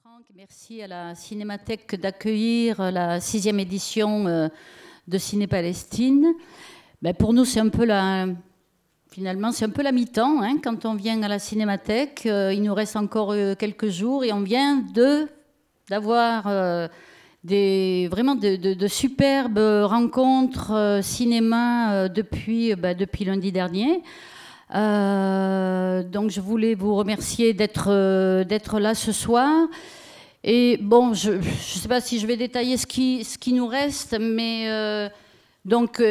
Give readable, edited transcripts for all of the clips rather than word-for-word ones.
Franck, merci à la Cinémathèque d'accueillir la 6e édition de Ciné-Palestine. Ben pour nous, c'est un peu finalement, c'est un peu la mi-temps hein, quand on vient à la Cinémathèque. Il nous reste encore quelques jours et on vient d'avoir vraiment de superbes rencontres cinéma depuis lundi dernier. Donc je voulais vous remercier d'être là ce soir. Et bon, je ne sais pas si je vais détailler ce qui nous reste, mais donc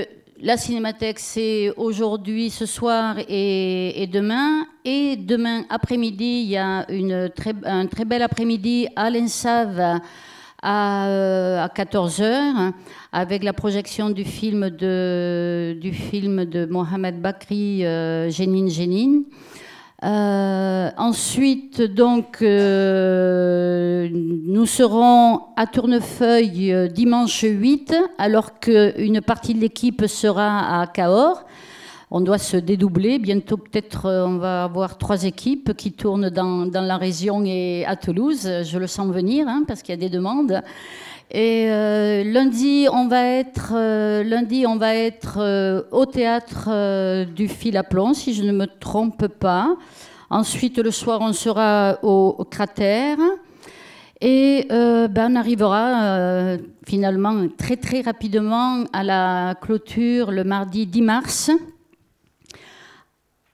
la Cinémathèque, c'est aujourd'hui, ce soir et demain. Et demain après-midi, il y a un très bel après-midi à l'Ensave à 14h, avec la projection du film de Mohamed Bakri, Jenin Jenin. Ensuite, donc, nous serons à Tournefeuille dimanche 8, alors qu'une partie de l'équipe sera à Cahors. On doit se dédoubler. Bientôt, peut-être, on va avoir 3 équipes qui tournent dans la région et à Toulouse. Je le sens venir, hein, parce qu'il y a des demandes. Et lundi, on va être au théâtre du Fil à Plomb, si je ne me trompe pas. Ensuite, le soir, on sera au Cratère. Et on arrivera finalement très très rapidement à la clôture le mardi 10 mars.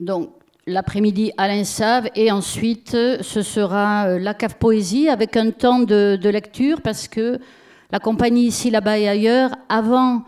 Donc, l'après-midi à l'Ensave, et ensuite, ce sera la cave poésie avec un temps de lecture, parce que la compagnie Ici, là-bas et ailleurs, avant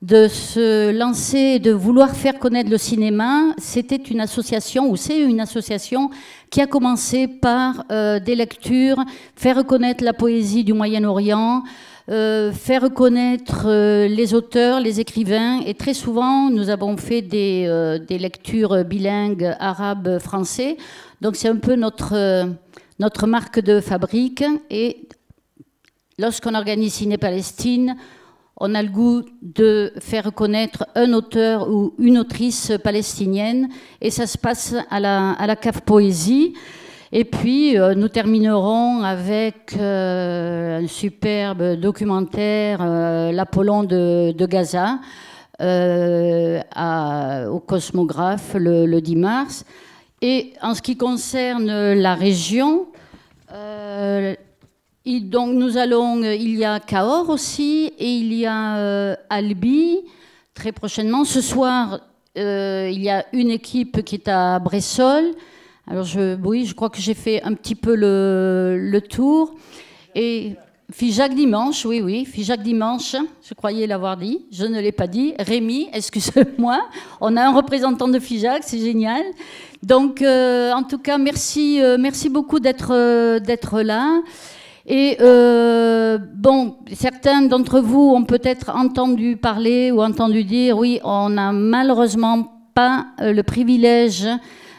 de se lancer, de vouloir faire connaître le cinéma, c'était une association, ou c'est une association qui a commencé par des lectures, faire connaître la poésie du Moyen-Orient, faire connaître les auteurs, les écrivains, et très souvent nous avons fait des lectures bilingues arabe-français, donc c'est un peu notre marque de fabrique. Et lorsqu'on organise Ciné-Palestine, on a le goût de faire connaître un auteur ou une autrice palestinienne, et ça se passe à la cave poésie. Et puis, nous terminerons avec un superbe documentaire, l'Apollon de Gaza, au Cosmographe le 10 mars. Et en ce qui concerne la région, donc il y a Cahors aussi, et il y a Albi très prochainement. Ce soir, il y a une équipe qui est à Bressol. Alors oui, je crois que j'ai fait un petit peu le tour. Et Figeac dimanche, oui, Figeac dimanche, je croyais l'avoir dit, je ne l'ai pas dit. Rémi, excuse-moi, on a un représentant de Figeac, c'est génial. Donc, en tout cas, merci beaucoup d'être là. Et bon, certains d'entre vous ont peut-être entendu parler ou entendu dire, oui, on n'a malheureusement pas le privilège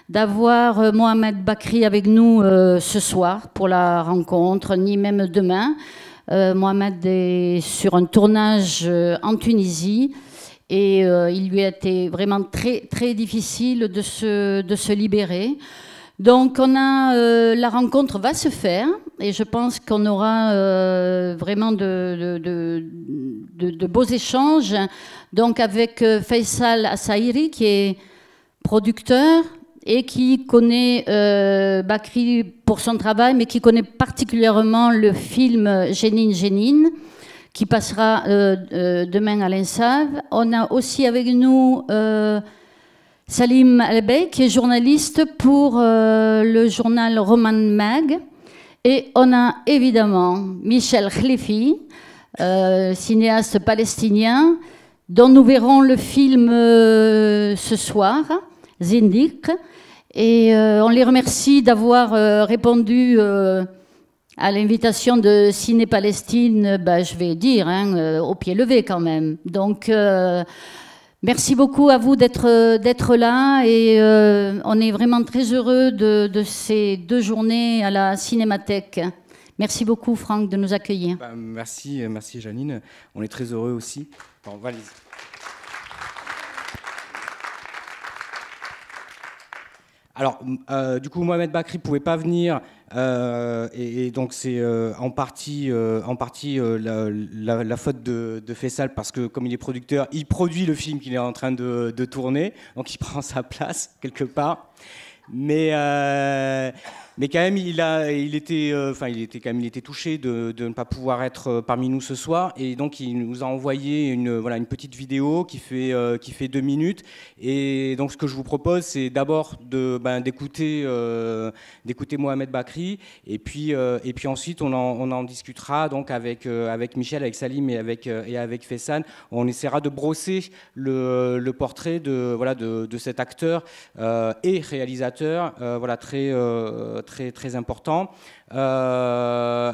d'avoir Mohamed Bakri avec nous ce soir pour la rencontre, ni même demain. Mohamed est sur un tournage en Tunisie, et il lui a été vraiment très, très difficile de se libérer. Donc la rencontre va se faire, et je pense qu'on aura vraiment de beaux échanges. Donc avec Faisal Assaïri, qui est producteur et qui connaît Bakri pour son travail, mais qui connaît particulièrement le film Jenin Jenin, qui passera demain à l'Ensave. On a aussi avec nous Salim Albey, qui est journaliste pour le journal Roman Mag. Et on a évidemment Michel Khlifi, cinéaste palestinien, dont nous verrons le film ce soir, Zindik. Et on les remercie d'avoir répondu à l'invitation de Ciné-Palestine, je vais dire, hein, au pied levé quand même. Donc, merci beaucoup à vous d'être là, et on est vraiment très heureux de ces 2 journées à la Cinémathèque. Merci beaucoup, Franck, de nous accueillir. Merci Janine. On est très heureux aussi. Bon, valise. Alors, du coup, Mohamed Bakri ne pouvait pas venir, et donc c'est en partie la faute de Faisal, parce que comme il est producteur, il produit le film qu'il est en train de tourner, donc il prend sa place quelque part. Mais quand même, il était touché de ne pas pouvoir être parmi nous ce soir, et donc il nous a envoyé une petite vidéo qui fait 2 minutes. Et donc ce que je vous propose, c'est d'abord d'écouter Mohamed Bakri, et puis ensuite on en discutera donc avec Michel, avec Salim et avec Faisal. On essaiera de brosser le portrait de cet acteur et réalisateur très important.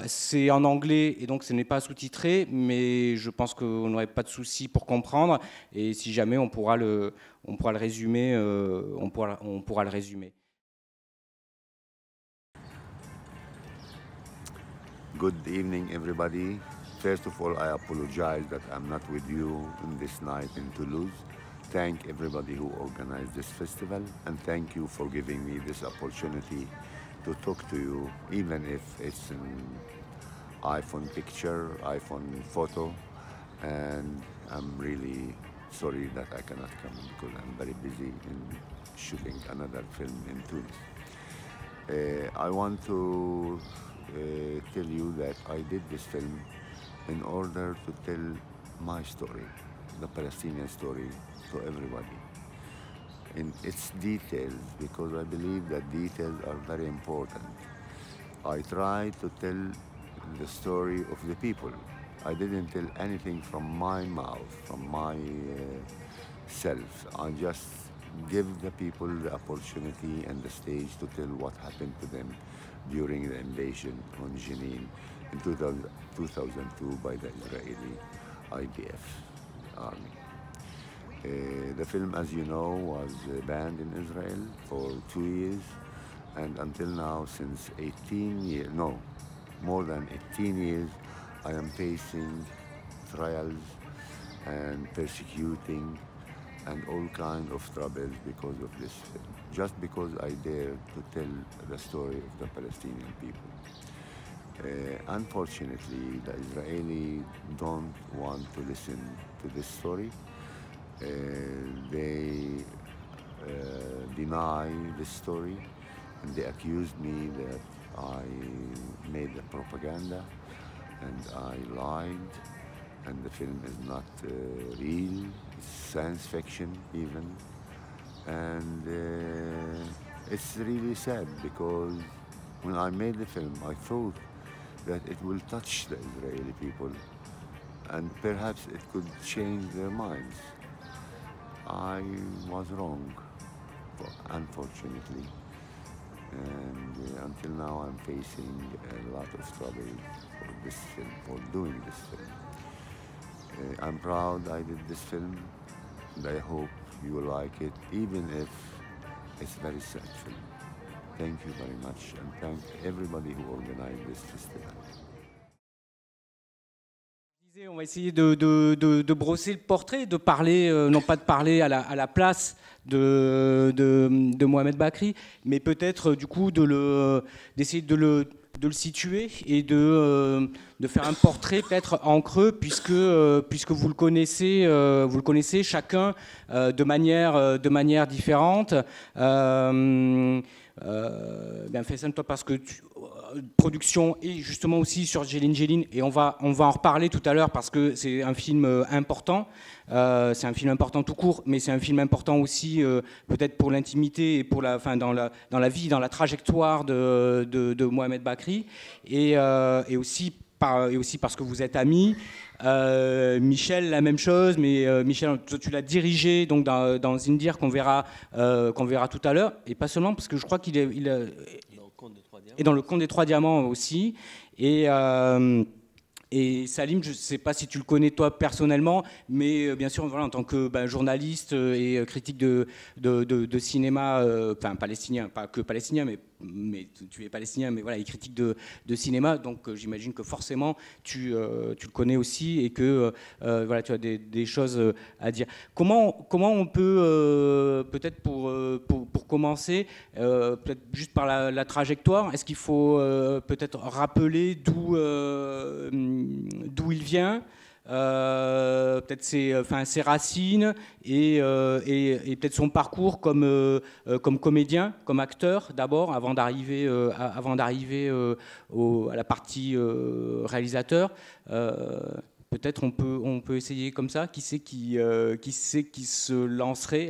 C'est en anglais et donc ce n'est pas sous-titré, mais je pense qu'on n'aurait pas de souci pour comprendre, et si jamais on pourra le résumer, on pourra le résumer. Good evening, everybody. First of all, I apologize that I'm not with you in this night in Toulouse. Thank everybody who organized this festival, and thank you for giving me this opportunity to talk to you, even if it's an iPhone picture, iPhone photo, and I'm really sorry that I cannot come because I'm very busy in shooting another film in Tunis. I want to tell you that I did this film in order to tell my story, the Palestinian story, to everybody in its details, because I believe that details are very important. I tried to tell the story of the people. I didn't tell anything from my mouth, from my self. I just give the people the opportunity and the stage to tell what happened to them during the invasion on Jenin in 2002 by the Israeli IDF army. The film, as you know, was banned in Israel for 2 years, and until now, since 18 years, no, more than 18 years, I am facing trials and persecuting and all kinds of troubles because of this film, just because I dare to tell the story of the Palestinian people. Unfortunately, the Israelis don't want to listen to this story. They deny the story, and they accused me that I made the propaganda and I lied, and the film is not real, it's science fiction even. And it's really sad, because when I made the film, I thought that it will touch the Israeli people and perhaps it could change their minds. I was wrong, unfortunately, and until now I'm facing a lot of trouble for this film, for doing this film. I'm proud I did this film, and I hope you will like it, even if it's a very sad film. Thank you very much, and thank everybody who organized this festival. On va essayer de brosser le portrait, de parler, non pas de parler à la place de Mohamed Bakri, mais peut-être du coup d'essayer de le situer et de faire un portrait peut-être en creux, puisque vous le connaissez chacun de manière différente. Faisal, toi, parce que production et justement aussi sur Jelin, et on va en reparler tout à l'heure parce que c'est un film important. C'est un film important tout court, mais c'est un film important aussi peut-être pour l'intimité et pour dans la vie, dans la trajectoire de Mohamed Bakri, et aussi parce que vous êtes amis. Michel, la même chose, mais Michel, tu l'as dirigé donc dans Zindir qu'on verra tout à l'heure, et pas seulement parce que je crois qu'il est dans le Conte des Trois Diamants aussi, et Et Salim, je ne sais pas si tu le connais toi personnellement, mais bien sûr, voilà, en tant que journaliste et critique de cinéma, enfin palestinien, pas que palestinien, mais tu es palestinien, mais voilà, et critique de cinéma, donc j'imagine que forcément tu le connais aussi et que voilà, tu as des choses à dire. Comment on peut, peut-être pour commencer, peut-être juste par la trajectoire, est-ce qu'il faut peut-être rappeler d'où il vient, peut-être ses racines et peut-être son parcours comme comédien, comme acteur d'abord, avant d'arriver à la partie réalisateur. Peut-être on peut essayer comme ça. Qui se lancerait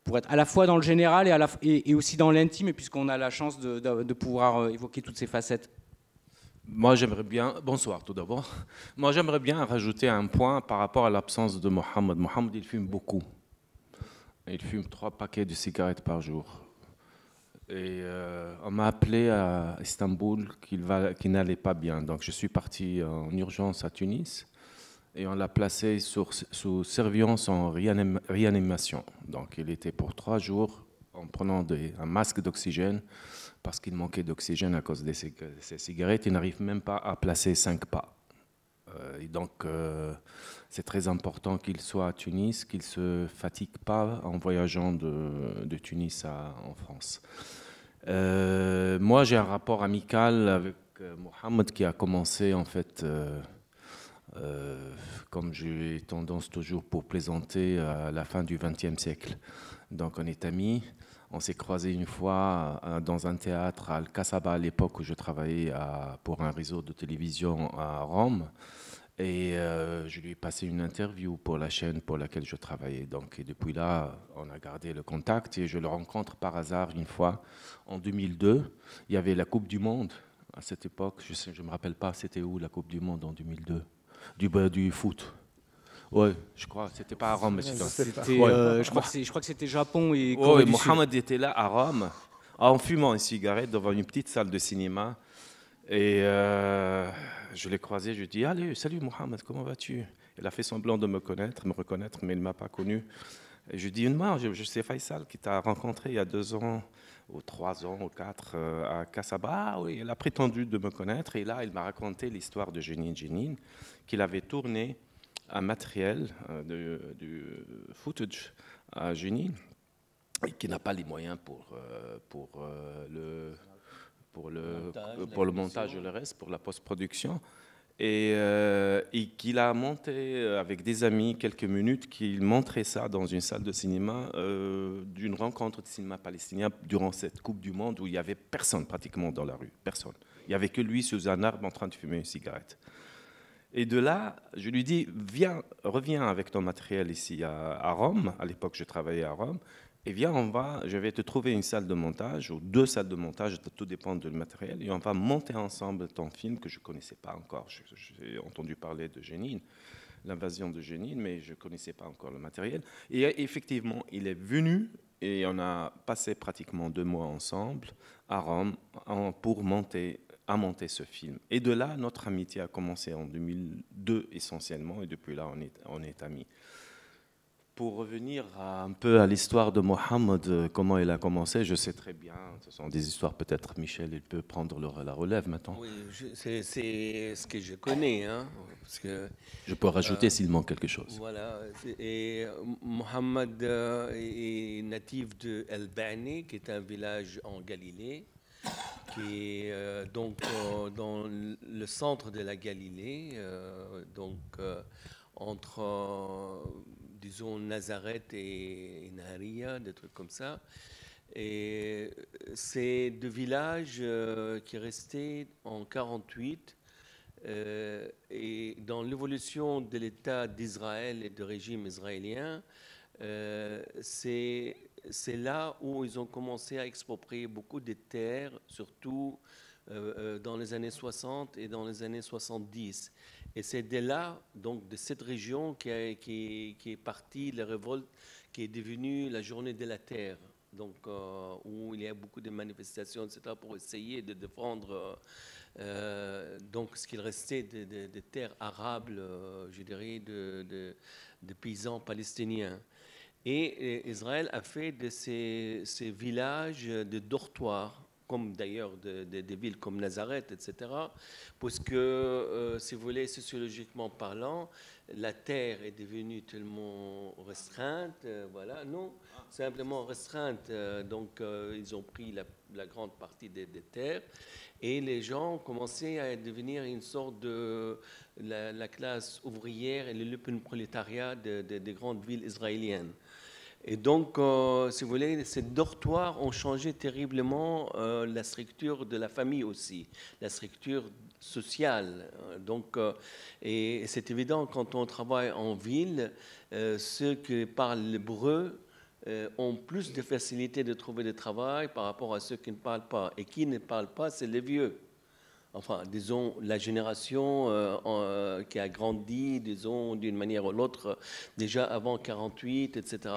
pour être à la fois dans le général et aussi dans l'intime, puisqu'on a la chance de pouvoir évoquer toutes ces facettes. Moi, j'aimerais bien, bonsoir tout d'abord. Moi, j'aimerais bien rajouter un point par rapport à l'absence de Mohamed. Mohamed, il fume beaucoup. Il fume 3 paquets de cigarettes par jour. Et on m'a appelé à Istanbul qu'il n'allait pas bien. Donc, je suis parti en urgence à Tunis et on l'a placé sous surveillance en réanimation. Donc, il était pour 3 jours en prenant un masque d'oxygène. Parce qu'il manquait d'oxygène à cause de ces cigarettes, il n'arrive même pas à placer 5 pas. Et donc, c'est très important qu'il soit à Tunis, qu'il ne se fatigue pas en voyageant de Tunis en France. Moi, j'ai un rapport amical avec Mohamed qui a commencé, en fait, comme j'ai tendance toujours pour plaisanter, à la fin du XXe siècle. Donc, on est amis. On s'est croisés une fois dans un théâtre à Al-Kasaba à l'époque où je travaillais pour un réseau de télévision à Rome. Et je lui ai passé une interview pour la chaîne pour laquelle je travaillais. Donc, et depuis là, on a gardé le contact et je le rencontre par hasard une fois en 2002. Il y avait la Coupe du Monde à cette époque. Je ne me rappelle pas, c'était où la Coupe du Monde en 2002 du foot. Oui, je crois. C'était pas à Rome, mais je crois que c'était Japon et Corée du Sud. Mohamed était là à Rome, en fumant une cigarette devant une petite salle de cinéma. Et je l'ai croisé, je lui ai dit « Allez, salut Mohamed, comment vas-tu ?» Il a fait semblant de me reconnaître, mais il ne m'a pas connu. Et je lui ai dit « Moi, je sais Faisal qui t'a rencontré il y a 2 ans, ou 3 ans, ou 4, à Kasaba. » Ah oui, il a prétendu de me connaître. Et là, il m'a raconté l'histoire de Jenin, qu'il avait tourné un matériel du footage à Jenin et qui n'a pas les moyens pour le montage et le reste, pour la post-production. Et qu'il a monté avec des amis quelques minutes, qu'il montrait ça dans une salle de cinéma d'une rencontre de cinéma palestinien durant cette Coupe du Monde où il n'y avait personne pratiquement dans la rue, personne. Il n'y avait que lui sous un arbre en train de fumer une cigarette. Et de là, je lui dis, reviens avec ton matériel ici à Rome. À l'époque, je travaillais à Rome. Et viens, je vais te trouver une salle de montage, ou 2 salles de montage, tout dépend du matériel, et on va monter ensemble ton film que je ne connaissais pas encore. J'ai entendu parler de Jenin, l'invasion de Jenin, mais je ne connaissais pas encore le matériel. Et effectivement, il est venu, et on a passé pratiquement 2 mois ensemble à Rome pour monter ce film. Et de là, notre amitié a commencé en 2002 essentiellement, et depuis là, on est amis. Pour revenir un peu à l'histoire de Mohamed, comment il a commencé, je sais très bien, ce sont des histoires, peut-être Michel, il peut prendre la relève maintenant. Oui, c'est ce que je connais. Hein, parce que, je peux rajouter s'il manque quelque chose. Voilà, et Mohamed est natif de El Bani, qui est un village en Galilée, qui est donc dans le centre de la Galilée, entre disons Nazareth et Nahariya, des trucs comme ça. Et c'est 2 villages qui restaient en 1948. Et dans l'évolution de l'État d'Israël et du régime israélien, c'est là où ils ont commencé à exproprier beaucoup de terres, surtout dans les années 60 et dans les années 70. Et c'est de là, donc de cette région, qui est partie la révolte qui est devenue la Journée de la Terre, donc où il y a beaucoup de manifestations, etc., pour essayer de défendre donc ce qu'il restait de terres arables, je dirais, de paysans palestiniens. Et Israël a fait de ces villages de dortoirs, comme d'ailleurs des villes comme Nazareth, etc. Parce que, si vous voulez, sociologiquement parlant, la terre est devenue tellement restreinte, voilà, non, simplement restreinte, donc ils ont pris la grande partie des terres, et les gens ont commencé à devenir une sorte de la classe ouvrière et le prolétariat des grandes villes israéliennes. Et donc, si vous voulez, ces dortoirs ont changé terriblement la structure de la famille aussi, la structure sociale. Donc, et c'est évident, quand on travaille en ville, ceux qui parlent l'hébreu ont plus de facilité de trouver du travail par rapport à ceux qui ne parlent pas. Et qui ne parlent pas, c'est les vieux. Enfin, disons, la génération qui a grandi, disons, d'une manière ou l'autre, déjà avant 48, etc.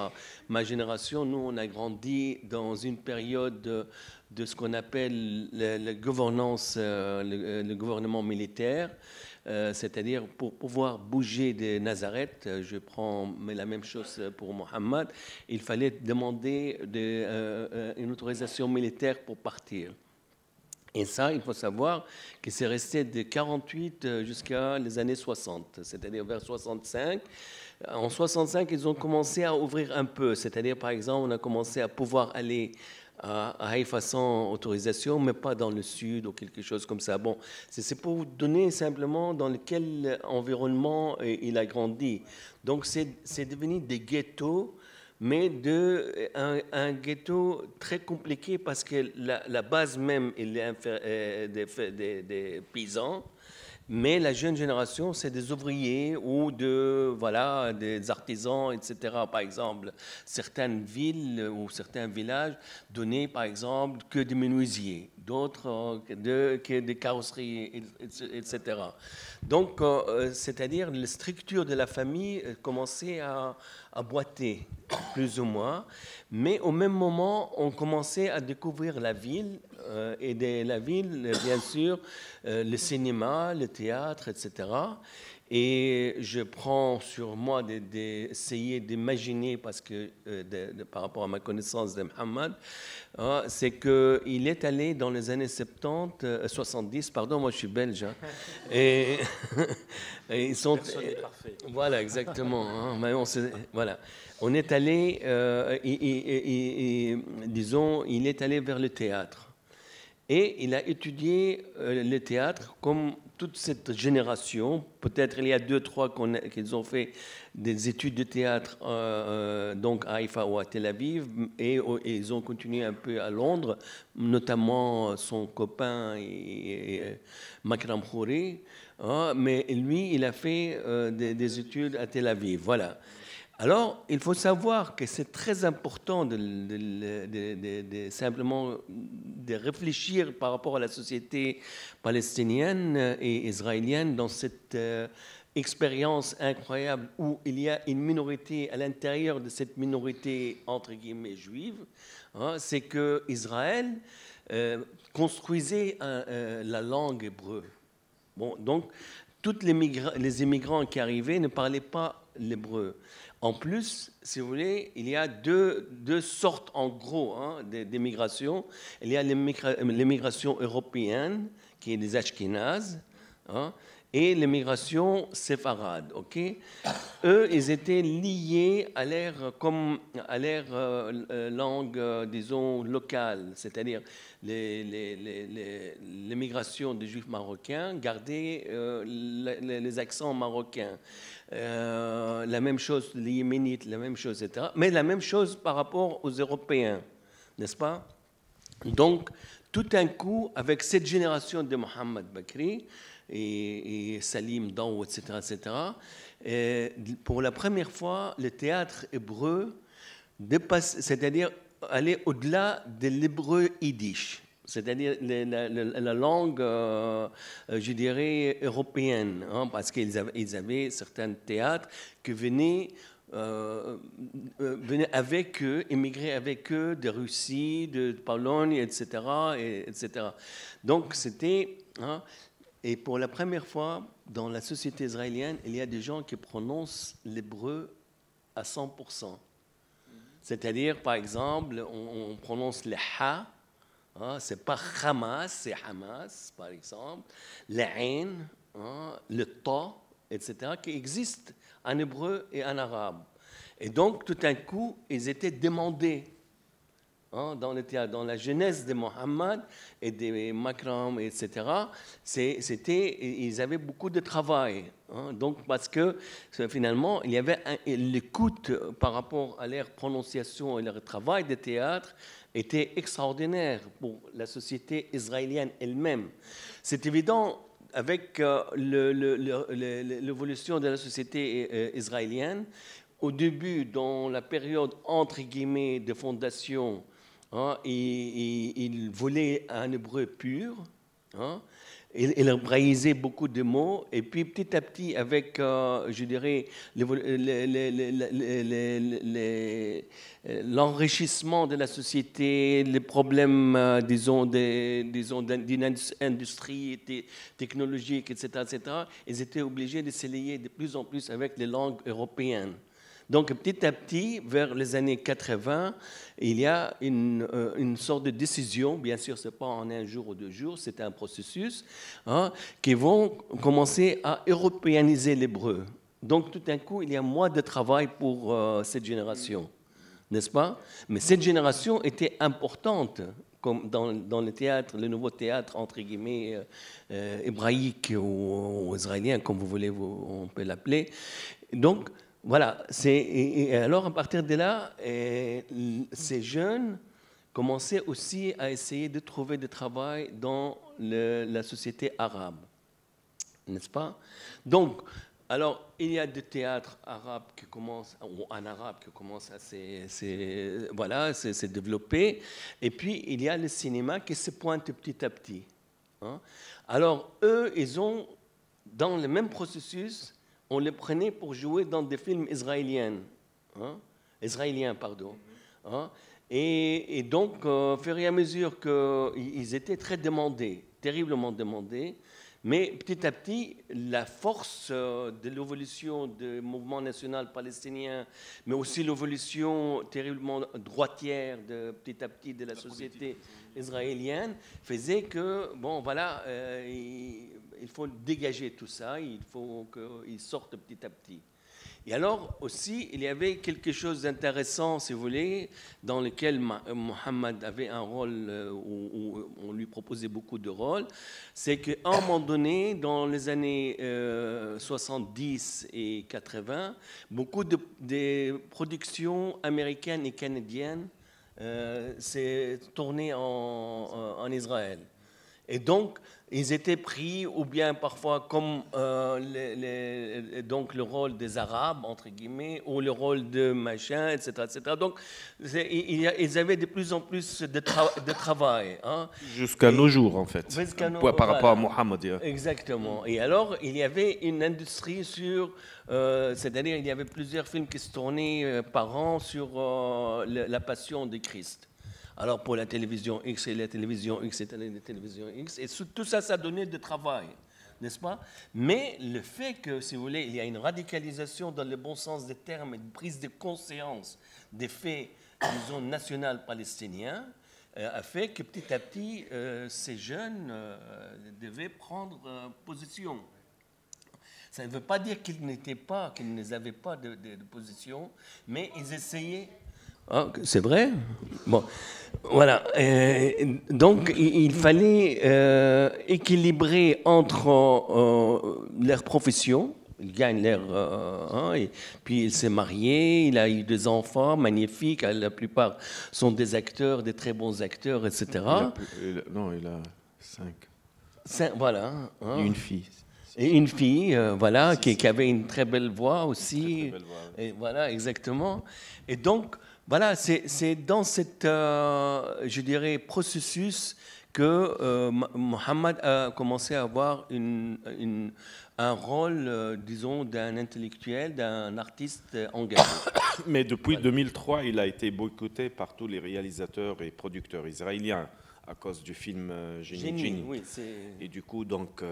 Ma génération, nous, on a grandi dans une période de ce qu'on appelle la gouvernance, le gouvernement militaire, c'est-à-dire pour pouvoir bouger de Nazareth, je prends mais la même chose pour Mohammed, il fallait demander une autorisation militaire pour partir. Et ça, il faut savoir que c'est resté de 48 jusqu'à les années 60, c'est-à-dire vers 65. En 65, ils ont commencé à ouvrir un peu, c'est-à-dire, par exemple, on a commencé à pouvoir aller à Haïfa sans autorisation, mais pas dans le sud ou quelque chose comme ça. Bon, c'est pour vous donner simplement dans quel environnement il a grandi. Donc, c'est devenu des ghettos, mais un ghetto très compliqué parce que la base même il est des paysans, mais la jeune génération, c'est des ouvriers ou des artisans, etc. Par exemple, certaines villes ou certains villages donnaient, par exemple, que des menuisiers, d'autres que des carrosseries, etc. Donc, c'est-à-dire la structure de la famille commençait à boiter, plus ou moins, mais au même moment, on commençait à découvrir la ville, et de la ville, bien sûr, le cinéma, le théâtre, etc. Et je prends sur moi d'essayer d'imaginer, parce que par rapport à ma connaissance de Mohammed, c'est qu'il est allé dans les années 70, pardon, moi je suis belge, hein, et ils sont... Personne n'est parfait. Voilà, exactement. Hein, mais voilà. On est allé, disons, il est allé vers le théâtre. Et il a étudié le théâtre comme toute cette génération. Peut-être il y a 2-3 qu'ils ont fait des études de théâtre donc à Haïfa ou à Tel Aviv, et ils ont continué un peu à Londres, notamment son copain Makram Khouri. Mais lui, il a fait des études à Tel Aviv. Voilà. Alors, il faut savoir que c'est très important simplement de réfléchir par rapport à la société palestinienne et israélienne dans cette expérience incroyable où il y a une minorité à l'intérieur de cette minorité, entre guillemets, juive. C'est que Israël construisait la langue hébreu. Bon, donc, tous les immigrants qui arrivaient ne parlaient pas l'hébreu. En plus, si vous voulez, il y a deux sortes, en gros, d'immigration. Il y a l'immigration européenne, qui est des Ashkénazes, et l'immigration séfarade. Okay? Eux, ils étaient liés à leur langue, disons, locale, c'est-à-dire l'immigration des Juifs marocains gardaient les accents marocains. La même chose, les Yéménites, la même chose, etc. Mais la même chose par rapport aux Européens, n'est-ce pas? Donc, tout un coup, avec cette génération de Mohamed Bakri et Salim Daou, etc., pour la première fois, le théâtre hébreu dépasse, c'est-à-dire aller au-delà de l'hébreu yiddish, c'est-à-dire la langue, je dirais, européenne, parce qu'ils avaient certains théâtres qui venaient avec eux, émigraient avec eux de Russie, de Pologne, etc. Donc c'était Hein. Et pour la première fois, dans la société israélienne, il y a des gens qui prononcent l'hébreu à 100%. C'est-à-dire, par exemple, on prononce le ha, hein, c'est pas Hamas, c'est Hamas, par exemple, le ain, hein, le ta, etc., qui existent en hébreu et en arabe. Et donc, tout d'un coup, ils étaient demandés. Hein, dans le théâtre, dans la jeunesse de Mohammed et de Makram, etc., ils avaient beaucoup de travail. Hein, donc, parce que finalement, il y avait l'écoute par rapport à leur prononciation et leur travail de théâtre était extraordinaire pour la société israélienne elle-même. C'est évident avec l'évolution de la société israélienne. Au début, dans la période entre guillemets de fondation, hein, il volait un hébreu pur, hein, il hébraïsait beaucoup de mots, et puis petit à petit, avec, je dirais, l'enrichissement de la société, les problèmes, disons, d'une industrie technologique, etc., ils étaient obligés de se lier de plus en plus avec les langues européennes. Donc, petit à petit, vers les années 80, il y a une sorte de décision, bien sûr, ce n'est pas en un jour ou 2 jours, c'est un processus, hein, qui vont commencer à européaniser l'hébreu. Donc, tout d'un coup, il y a moins de travail pour cette génération, n'est-ce pas? Mais cette génération était importante, comme dans le théâtre, le nouveau théâtre, entre guillemets, hébraïque ou israélien, comme vous voulez, on peut l'appeler. Donc, voilà, et alors à partir de là, ces jeunes commençaient aussi à essayer de trouver du travail dans la société arabe, n'est-ce pas? Donc, alors, il y a des théâtres arabes qui commencent, ou en arabe qui commencent à se développer, et puis il y a le cinéma qui se pointe petit à petit. Hein. Alors, eux, ils ont, dans le même processus, on les prenait pour jouer dans des films israéliens. Hein? Hein? Et donc, au fur et à mesure qu'ils étaient très demandés, terriblement demandés, mais petit à petit, la force de l'évolution du mouvement national palestinien, mais aussi l'évolution terriblement droitière petit à petit de la société israélienne, faisait que, bon, voilà, il faut dégager tout ça, il faut qu'ils sortent petit à petit. Et alors aussi, il y avait quelque chose d'intéressant, si vous voulez, dans lequel Mohammed avait un rôle, où on lui proposait beaucoup de rôles, c'est qu'à un moment donné, dans les années 70 et 80, beaucoup de productions américaines et canadiennes s'est tourné en Israël. Et donc, ils étaient pris, ou bien parfois comme donc le rôle des Arabes, entre guillemets, ou le rôle de machin, etc. etc. Donc, ils avaient de plus en plus de travail. Hein. Jusqu'à nos jours, en fait, par rapport à Mohammed. Exactement. Et alors, il y avait une industrie sur... c'est-à-dire, il y avait plusieurs films qui se tournaient par an sur la passion de Christ. Alors pour la télévision X et la télévision X et la télévision X, et tout ça, ça donnait du travail, n'est-ce pas? Mais le fait que, si vous voulez, il y a une radicalisation dans le bon sens des termes, une prise de conscience des faits, disons, nationaux palestiniens, a fait que petit à petit, ces jeunes devaient prendre position. Ça ne veut pas dire qu'ils n'avaient pas de position, mais ils essayaient... Ah, c'est vrai? Bon, voilà. Donc, il fallait équilibrer entre leur profession. Il gagne leur... et puis, il s'est marié, il a eu des enfants magnifiques. La plupart sont des acteurs, des très bons acteurs, etc. Il a 5. Voilà. Hein. Et une fille. Et une fille, voilà, qui avait une très belle voix aussi. Très belle voix, oui. Et voilà, exactement. Et donc... Voilà, c'est dans cette, je dirais, processus que Mohammed a commencé à avoir un rôle, disons, d'un intellectuel, d'un artiste engagé. Mais depuis 2003, il a été boycotté par tous les réalisateurs et producteurs israéliens à cause du film Génie, Génie. oui, Et du coup, donc,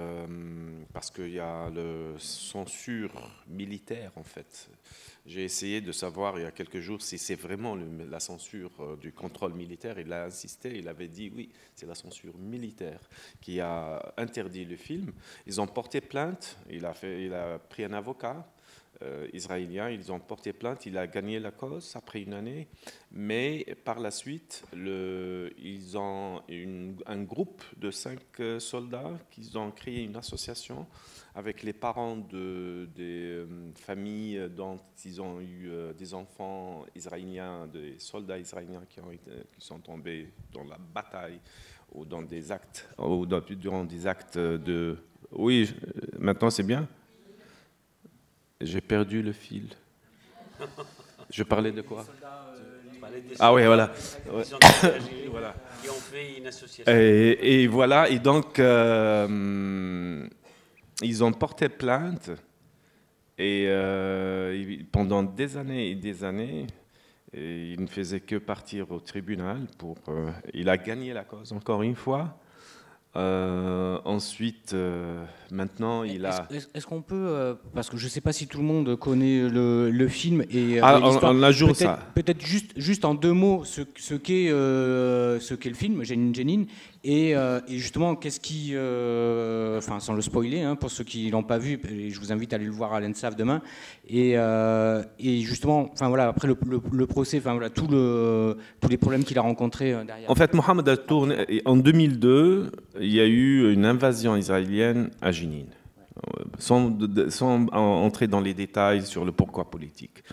parce qu'il y a la censure militaire, en fait. J'ai essayé de savoir il y a quelques jours si c'est vraiment la censure du contrôle militaire. Il a insisté, il avait dit oui, c'est la censure militaire qui a interdit le film. Ils ont porté plainte, il a pris un avocat israélien, ils ont porté plainte, il a gagné la cause après une année, mais par la suite, ils ont un groupe de 5 soldats qui ont créé une association avec les parents des familles dont ils ont eu des enfants israéliens, des soldats israéliens qui sont tombés dans la bataille ou dans des actes, ou durant des actes de... Oui, maintenant c'est bien. J'ai perdu le fil. Je parlais de quoi? Ah oui, voilà. Ouais. voilà. Qui ont fait une association. Et voilà, et donc ils ont porté plainte et pendant des années et des années, et il ne faisait que partir au tribunal il a gagné la cause encore une fois. Ensuite, maintenant, il a... Est-ce qu'on peut, parce que je ne sais pas si tout le monde connaît le film et l'histoire, on ajoute ça. Peut-être juste en 2 mots ce qu'est le film, Jenin, et justement, qu'est-ce qui... Enfin, sans le spoiler, hein, pour ceux qui ne l'ont pas vu, et je vous invite à aller le voir à l'ENSAF demain, et justement, enfin voilà, après le procès, enfin voilà, tous les problèmes qu'il a rencontrés derrière. En fait, Mohamed a tourné... En 2002, il y a eu une invasion israélienne à Jenin, sans entrer dans les détails sur le pourquoi politique.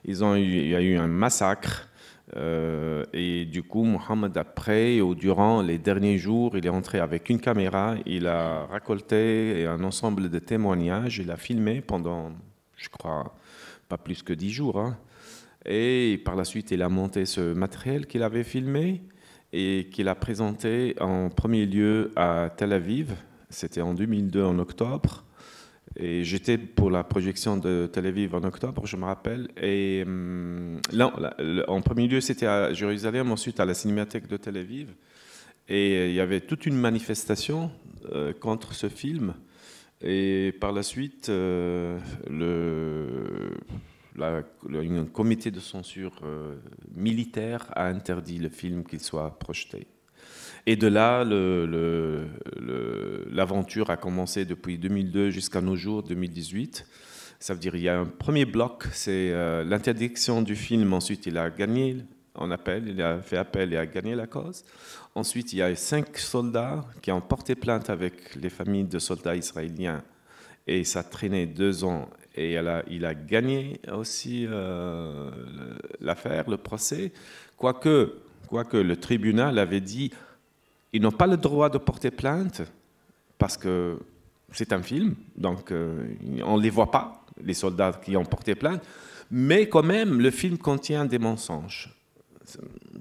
Il y a eu un massacre, et du coup, Mohamed, après ou durant les derniers jours, il est entré avec une caméra, il a récolté un ensemble de témoignages, il a filmé pendant, je crois, pas plus que 10 jours. Hein. Et par la suite, il a monté ce matériel qu'il avait filmé et qu'il a présenté en premier lieu à Tel Aviv. C'était en 2002, en octobre. Et j'étais pour la projection de Tel Aviv en octobre, je me rappelle. Et là, en premier lieu, c'était à Jérusalem, ensuite à la Cinémathèque de Tel Aviv. Et il y avait toute une manifestation contre ce film. Et par la suite, un comité de censure militaire a interdit le film qu'il soit projeté. Et de là, l'aventure a commencé depuis 2002 jusqu'à nos jours, 2018. Ça veut dire qu'il y a un premier bloc, c'est l'interdiction du film. Ensuite, il a gagné en appel, il a fait appel et a gagné la cause. Ensuite, il y a 5 soldats qui ont porté plainte avec les familles de soldats israéliens. Et ça traînait 2 ans. Et il a gagné aussi l'affaire, le procès. Quoique le tribunal avait dit ils n'ont pas le droit de porter plainte parce que c'est un film, donc on ne les voit pas, les soldats qui ont porté plainte, mais quand même, le film contient des mensonges.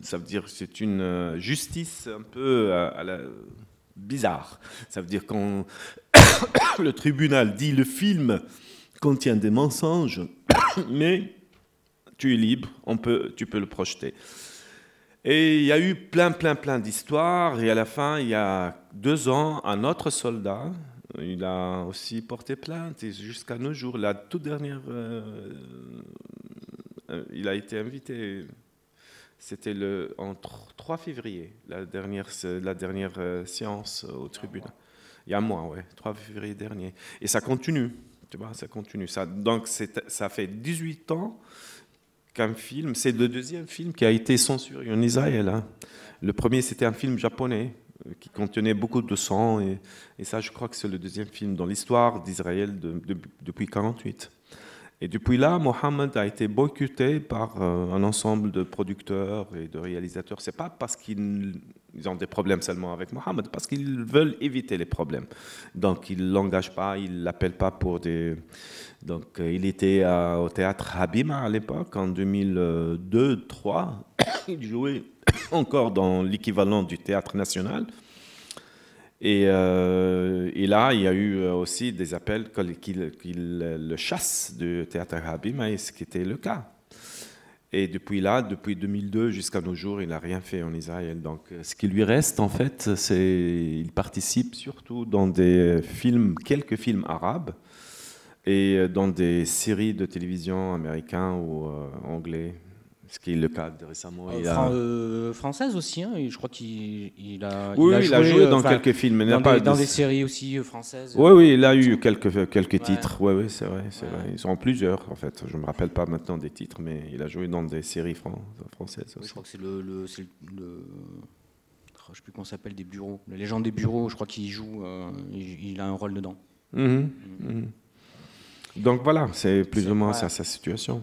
Ça veut dire que c'est une justice un peu bizarre. Ça veut dire quand le tribunal dit le film contient des mensonges, mais tu es libre, tu peux le projeter. Et il y a eu plein d'histoires. Et à la fin, il y a 2 ans, un autre soldat, il a aussi porté plainte. Et jusqu'à nos jours, la toute dernière, il a été invité. C'était le 3 février, la dernière séance au tribunal. Il y a un mois, ouais, 3 février dernier. Et ça continue. Tu vois, ça continue. Donc ça fait 18 ans. Qu'un film, c'est le 2e film qui a été censuré en Israël. Hein. Le premier, c'était un film japonais qui contenait beaucoup de sang. Et ça, je crois que c'est le 2e film dans l'histoire d'Israël depuis 1948. Et depuis là, Mohamed a été boycotté par un ensemble de producteurs et de réalisateurs. Ce n'est pas parce qu'ils ont des problèmes seulement avec Mohamed, parce qu'ils veulent éviter les problèmes. Donc, ils ne l'engagent pas, ils ne l'appellent pas pour des... Donc, il était au théâtre Habima à l'époque, en 2002-2003. Il jouait encore dans l'équivalent du théâtre national. Et là, il y a eu aussi des appels qu'il le chasse du théâtre Habima, ce qui était le cas. Et depuis 2002 jusqu'à nos jours, il n'a rien fait en Israël. Donc, ce qui lui reste, en fait, c'est il participe surtout dans des films, quelques films arabes, et dans des séries de télévision américains ou anglais. Ce qui est le cas de récemment. Française aussi, hein, je crois qu'il a, oui, il a joué dans quelques films. Mais dans des séries aussi françaises. Oui, il a eu quelques titres. Oui, c'est vrai. Ils sont plusieurs, en fait. Je ne me rappelle pas maintenant des titres, mais il a joué dans des séries françaises aussi. Oui, je crois que c'est le je ne sais plus comment ça s'appelle, des bureaux. La légende des bureaux, je crois qu'il joue, il a un rôle dedans. Donc voilà, c'est plus ou moins sa situation.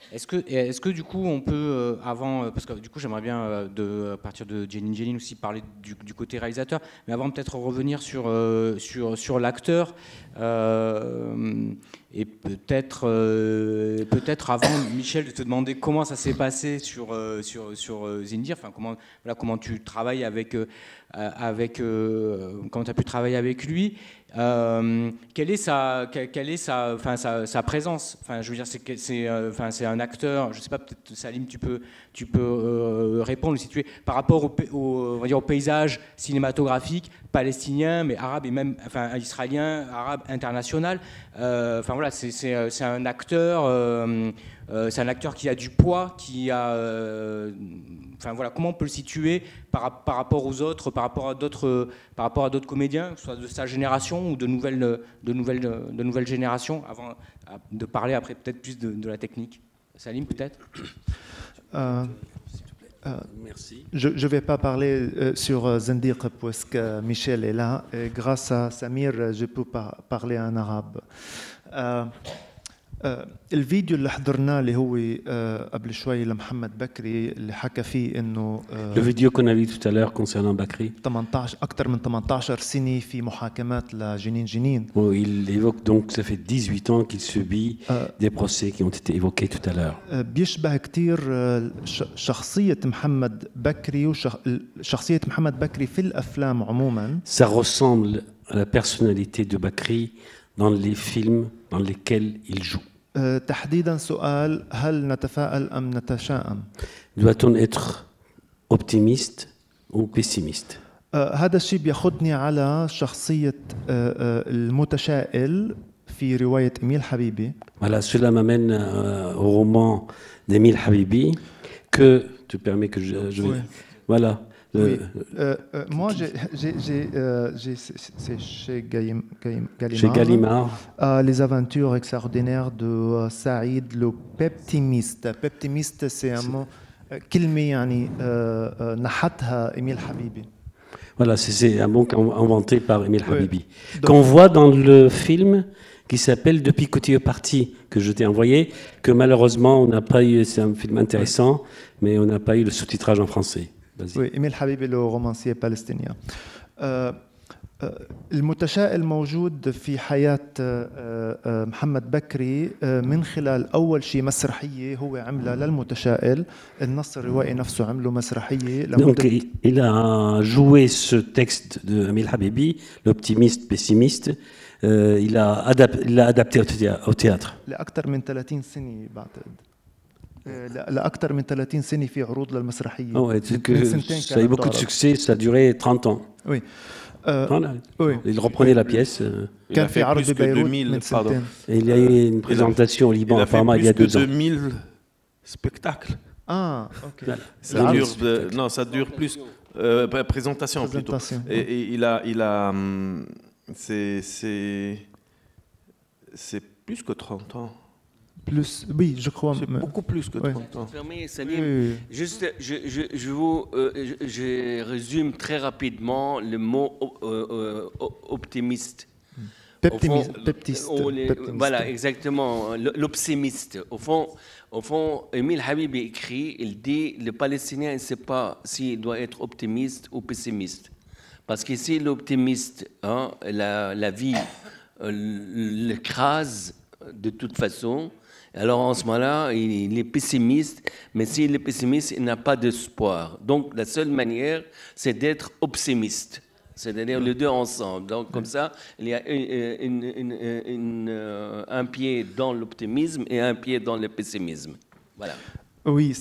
Est-ce que du coup on peut parce que du coup j'aimerais bien à partir de Jenin aussi parler du côté réalisateur, mais avant peut-être revenir sur l'acteur et peut-être avant Michel de te demander comment ça s'est passé sur Zindir, enfin comment tu travailles comment tu as pu travailler avec lui. Quelle est sa présence, enfin je veux dire c'est un acteur, je sais pas, peut-être Salim tu peux répondre, le situer par rapport on va dire au paysage cinématographique palestinien mais arabe et même israélien, arabe, international. Enfin voilà, c'est un acteur qui a du poids, qui a enfin voilà, comment on peut le situer par rapport aux autres, par rapport à d'autres comédiens, que ce soit de sa génération ou de nouvelles générations, avant de parler après peut-être plus de la technique. Salim, peut-être. Merci. Je ne vais pas parler sur Zindir puisque Michel est là. Et grâce à Samir, je peux parler en arabe. الفيديو اللي حضرناه اللي هو قبل شوي لمحمد بكري اللي حكى فيه انه Le vidéo qu'on a vu tout à l'heure concernant Bakri. 18 اكثر من 18 سنه في محاكمات لجنين جنين. Il évoque donc ça fait 18 ans qu'il subit des procès qui ont été évoqués tout à l'heure. بيشبه كثير شخصيه محمد بكري وشخصيه محمد بكري في الافلام عموما. Ça ressemble à la personnalité de Bakri dans les films dans lesquels il joue. تحديدا سؤال هل نتفائل أم نتشائم؟ Doit-on être optimiste ou pessimiste? هذا الشيء بياخذني على شخصية المتشائل في رواية إميل حبيبي. Voilà, cela m'amène au roman d'Émile Habibi que tu permets que je oui. Voilà. Oui. Moi, c'est chez Gallimard. Les aventures extraordinaires de Saïd le Peptimiste. Peptimiste, c'est un mot كلمة يعني نحتها إميل حبيبي. Voilà, c'est un mot inventé par Émile Habibi. Qu'on voit dans le film qui s'appelle Depuis que tu es parti, que je t'ai envoyé, que malheureusement on n'a pas eu, c'est un film intéressant, mais on n'a pas eu le sous-titrage en français. Oui, إميل حبيبي له رومانسية بالستينية. المتشائل موجود في حياة محمد بكري من خلال أول شيء مسرحية هو عملها للمتشائل. النص الروائي نفسه عمله مسرحية. Donc il a joué ce texte de Émile Habibi, l'optimiste pessimiste. Il l'a adapté au théâtre. لأكثر من 30 سنة بعتقد. لأكثر من 30 سنة في عروض للمسرحية. Ça a eu beaucoup de succès, ça a duré 30 ans. Oui. Oui. Il reprenait la pièce. Il a fait plus que 2000, pardon. Et il y a eu une présentation au Liban apparemment il y a 2 ans. Il a fait plus que 2000 spectacles. Ah, ok. Ça dure plus. Présentation plutôt. Et il a c'est plus que 30 ans. Plus, oui, je crois. C'est beaucoup plus que 30 ans. Salim, juste, je résume très rapidement le mot optimiste. Peptiste. Voilà, exactement. L'optimiste. Au fond, Émile Habibi écrit, il dit, le Palestinien ne sait pas s'il doit être optimiste ou pessimiste. Parce que si l'optimiste, la vie l'écrase de toute façon, alors en ce moment-là, il est pessimiste, mais s'il est pessimiste, il n'a pas d'espoir. Donc la seule manière, c'est d'être optimiste, c'est-à-dire les deux ensemble. Donc comme ça, il y a un pied dans l'optimisme et un pied dans le pessimisme. Voilà. وي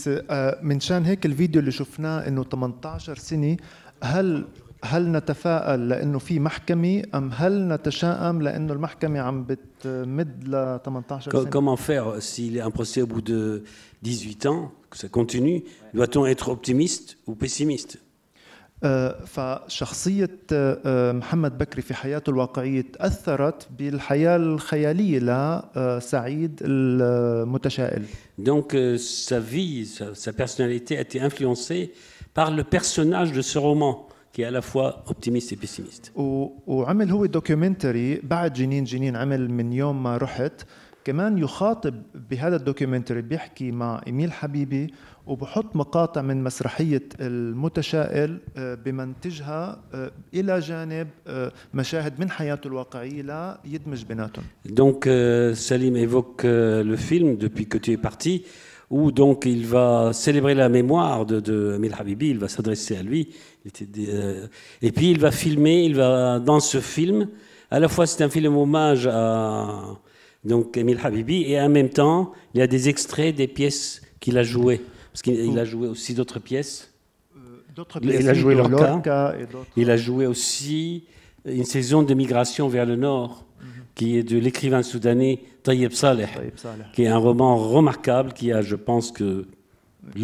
منشان هيك الفيديو اللي شفناه انه 18 سنه، هل نتفائل لانه في محكمه ام هل نتشائم لانه المحكمه عم بتمد ل 18 سنه؟ Comment faire s'il est un procès au bout de 18 ans, que ça continue? Doit-on être optimiste ou pessimiste? فشخصية محمد بكري في حياته الواقعية تأثرت بالحياة الخيالية لسعيد المتشائل. Donc sa vie, sa personnalité a été influencée par le personnage de ce roman qui est à la fois optimiste et pessimiste. وعمل هو دوكيومنتري بعد جنين عمل من يوم ما رحت، كمان يخاطب بهذا الدوكيومنتري بيحكي مع إميل حبيبي وبحط مقاطع من مسرحية المتشائل بمنتجها إلى جانب مشاهد من حياته الواقعية لا يدمج بيناتهم. Donc Salim évoque le film Depuis que tu es parti, où donc il va célébrer la mémoire de Emile Habibi, il va s'adresser à lui, et puis il va filmer, dans ce film, à la fois c'est un film hommage à donc Emile Habibi, et en même temps il y a des extraits des pièces qu'il a jouées, parce qu'il a joué aussi d'autres pièces. Il a joué Lorca, il a joué aussi une saison de migration vers le nord, qui est de l'écrivain soudanais Tayyib Saleh, qui est un roman remarquable, qui a, je pense, que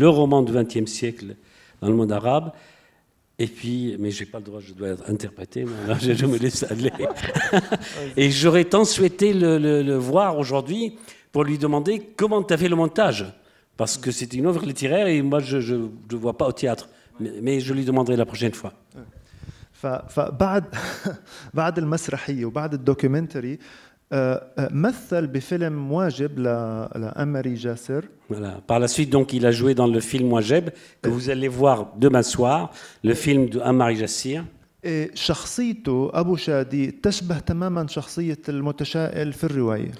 le roman du XXe siècle dans le monde arabe. Et puis, mais je n'ai pas le droit, je dois interpréter, là, je me laisse aller. Et j'aurais tant souhaité le voir aujourd'hui pour lui demander comment tu as fait le montage, parce que c'est une œuvre littéraire et moi je ne vois pas au théâtre, mais je lui demanderai la prochaine fois. فبعد بعد المسرحيه وبعد الدوكيومنتري مثل بفيلم واجب لأمري جاسر. Voilà. Par la suite, donc, il a joué dans le film Wajeb que vous allez voir demain soir, le film de Ammari Jassir. شخصيته أبو شادي تشبه تماما شخصية المتشائل في الرواية.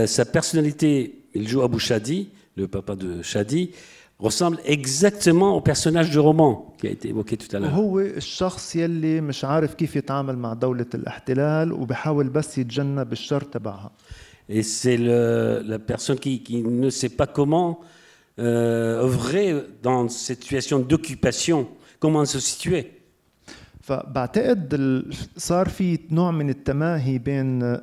Sa personnalité, il joue Abou Shadi, le papa de Shadi, ressemble exactement au personnage du roman qui a été évoqué tout à l'heure. هو الشخص يلي مش عارف كيف يتعامل مع دولة الاحتلال وبحاول بس يتجنب الشر تبعها. Et c'est la personne qui ne sait pas comment œuvrer dans cette situation d'occupation, comment se situer. فبعتقد صار في نوع من التماهي بين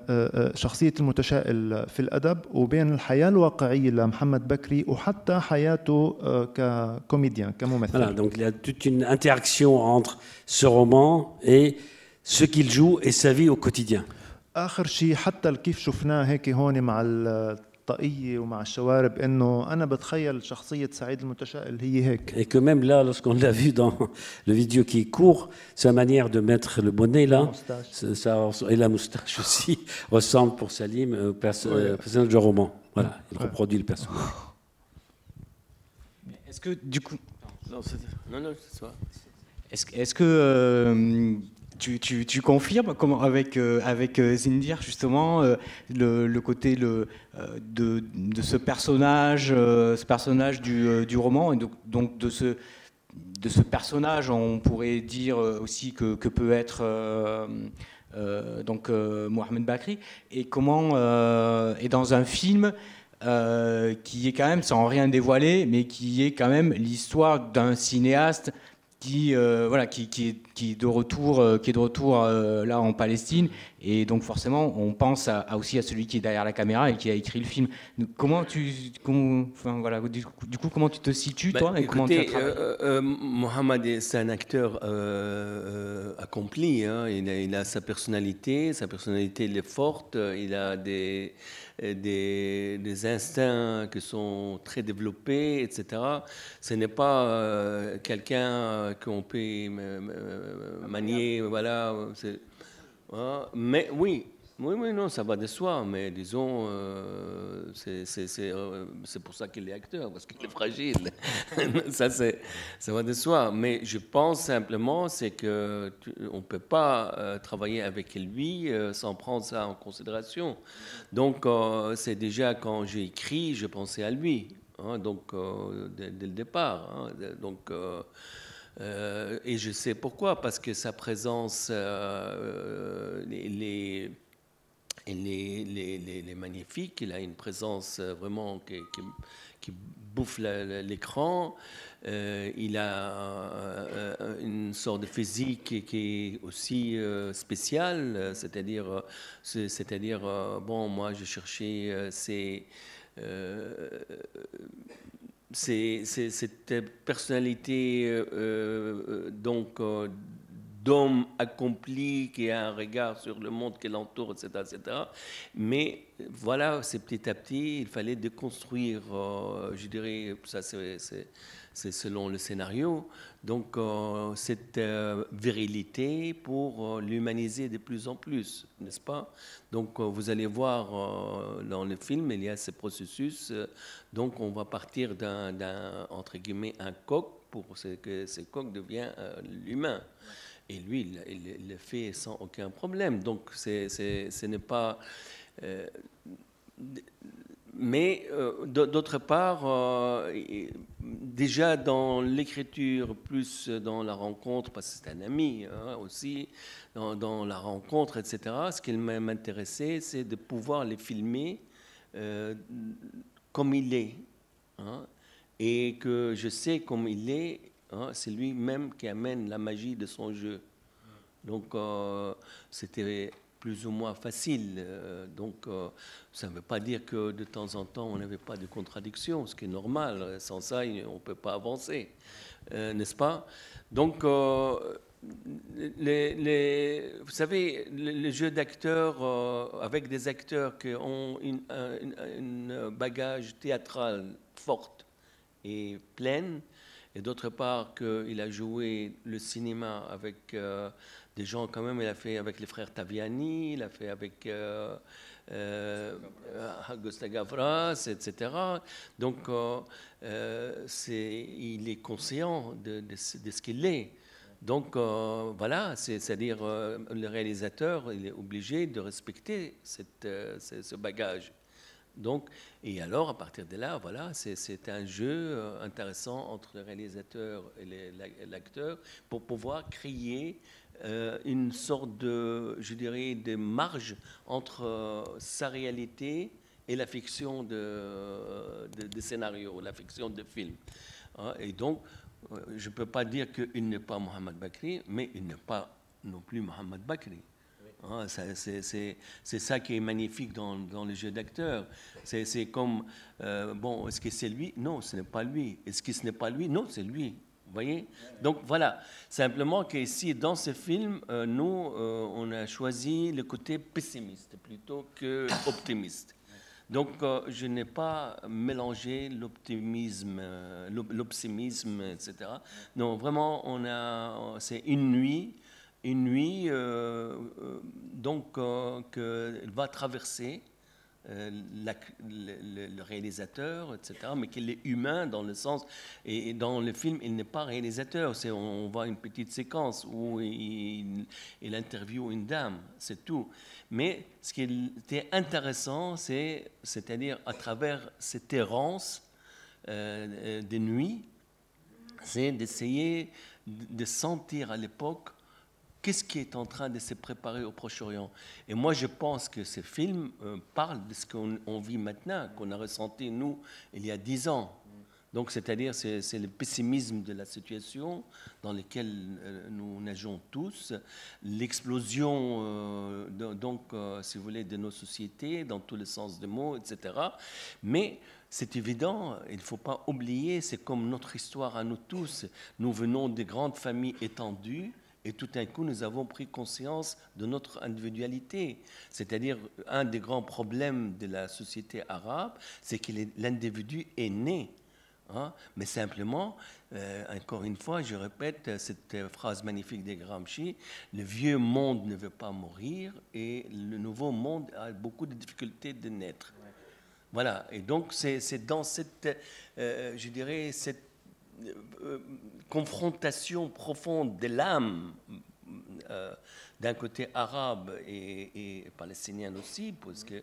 شخصية المتشائل في الأدب وبين الحياة الواقعية لمحمد بكري وحتى حياته ككوميديان كممثل. Voilà, donc il y a toute une interaction entre ce roman et ce qu'il joue et sa vie au quotidien. آخر شيء حتى كيف شفناه هيك هون مع الطاقية ومع الشوارب إنه أنا بتخيل شخصية سعيد المتشائل هي هيك. Et que même là, lorsqu'on l'a vu dans le vidéo qui est court, sa manière de mettre le bonnet là, et la moustache aussi, ressemble pour Salim au personnage du roman. Voilà, il reproduit le personnage. Est-ce que du coup, non, c'est ça. Est-ce que tu confirmes comment, avec Zindir justement le côté de ce personnage du roman, et donc de ce personnage, on pourrait dire aussi que peut être Mohamed Bakri, et comment et dans un film qui est quand même, sans rien dévoiler, mais qui est quand même l'histoire d'un cinéaste qui est de retour là en Palestine, et donc forcément on pense aussi à celui qui est derrière la caméra et qui a écrit le film. Donc, comment tu te situes toi, et comment tu as travaillé? Mohamed, c'est un acteur accompli, hein. Il a sa personnalité elle est forte, il a des instincts qui sont très développés, etc. Ce n'est pas quelqu'un qu'on peut manier, voilà. Mais oui, non, ça va de soi. Mais disons, c'est pour ça qu'il est acteur, parce qu'il est fragile. Ça va de soi. Mais je pense simplement, c'est que on peut pas travailler avec lui sans prendre ça en considération. Donc, c'est déjà quand j'ai écrit, je pensais à lui. Hein, donc, dès le départ. Hein, donc. Et je sais pourquoi, parce que sa présence il est magnifique, il a une présence vraiment qui bouffe l'écran. Il a une sorte de physique qui est aussi spéciale, c'est-à-dire, bon, moi je cherchais cette personnalité donc d'homme accompli qui a un regard sur le monde qui l'entoure, etc., etc. Mais voilà, c'est petit à petit, il fallait déconstruire, je dirais, ça c'est selon le scénario, donc cette virilité pour l'humaniser de plus en plus, n'est-ce pas? Donc vous allez voir dans le film, il y a ce processus, donc on va partir entre guillemets, un coq pour que ce coq devienne l'humain. Et lui, il le fait sans aucun problème. Donc, ce n'est pas... mais, d'autre part, déjà dans l'écriture, plus dans la rencontre, parce que c'est un ami aussi, dans la rencontre, etc., ce qui m'intéressait, c'est de pouvoir les filmer comme il est. Et que je sais comme il est, c'est lui-même qui amène la magie de son jeu. Donc, c'était plus ou moins facile. Donc, ça ne veut pas dire que de temps en temps, on n'avait pas de contradiction, ce qui est normal. Sans ça, on ne peut pas avancer, n'est-ce pas? Donc, vous savez, le jeu d'acteurs, avec des acteurs qui ont un bagage théâtral forte et pleine, et d'autre part qu'il a joué le cinéma avec des gens quand même, il a fait avec les frères Taviani, il a fait avec Agustin Gavras, etc. Donc il est conscient de ce qu'il est. Donc voilà, c'est-à-dire le réalisateur, il est obligé de respecter ce bagage. Donc, et alors, à partir de là, voilà, c'est un jeu intéressant entre le réalisateur et l'acteur pour pouvoir créer une sorte de, je dirais, de marge entre sa réalité et la fiction de scénario, la fiction de film. Et donc, je ne peux pas dire qu'il n'est pas Mohamed Bakri, mais il n'est pas non plus Mohamed Bakri. C'est ça qui est magnifique dans le jeu d'acteur. C'est comme, bon, est-ce que c'est lui? Non, ce n'est pas lui. Est-ce que ce n'est pas lui? Non, c'est lui. Vous voyez? Donc voilà, simplement qu'ici, dans ce film, nous, on a choisi le côté pessimiste plutôt que optimiste. Donc, je n'ai pas mélangé l'optimisme, l'optimisme, etc. Non, vraiment, c'est une nuit donc qu'elle va traverser le réalisateur, etc., mais qu'il est humain dans le sens, et dans le film, il n'est pas réalisateur, on voit une petite séquence où il interviewe une dame, c'est tout. Mais ce qui était intéressant, c'est-à-dire à travers cette errance des nuits, c'est d'essayer de sentir à l'époque qu'est-ce qui est en train de se préparer au Proche-Orient. Et moi, je pense que ce film parle de ce qu'on vit maintenant, qu'on a ressenti, nous, il y a 10 ans. Donc, c'est-à-dire, c'est le pessimisme de la situation dans laquelle nous nageons tous, l'explosion, donc, si vous voulez, de nos sociétés, dans tous les sens des mots, etc. Mais c'est évident, il ne faut pas oublier, c'est comme notre histoire à nous tous. Nous venons de grandes familles étendues, et tout d'un coup, nous avons pris conscience de notre individualité. C'est-à-dire, un des grands problèmes de la société arabe, c'est que l'individu est né. Mais simplement, encore une fois, je répète cette phrase magnifique de Gramsci, le vieux monde ne veut pas mourir et le nouveau monde a beaucoup de difficultés de naître. Ouais. Voilà, et donc c'est dans cette, je dirais, cette confrontation profonde de l'âme d'un côté arabe et palestinien aussi, parce que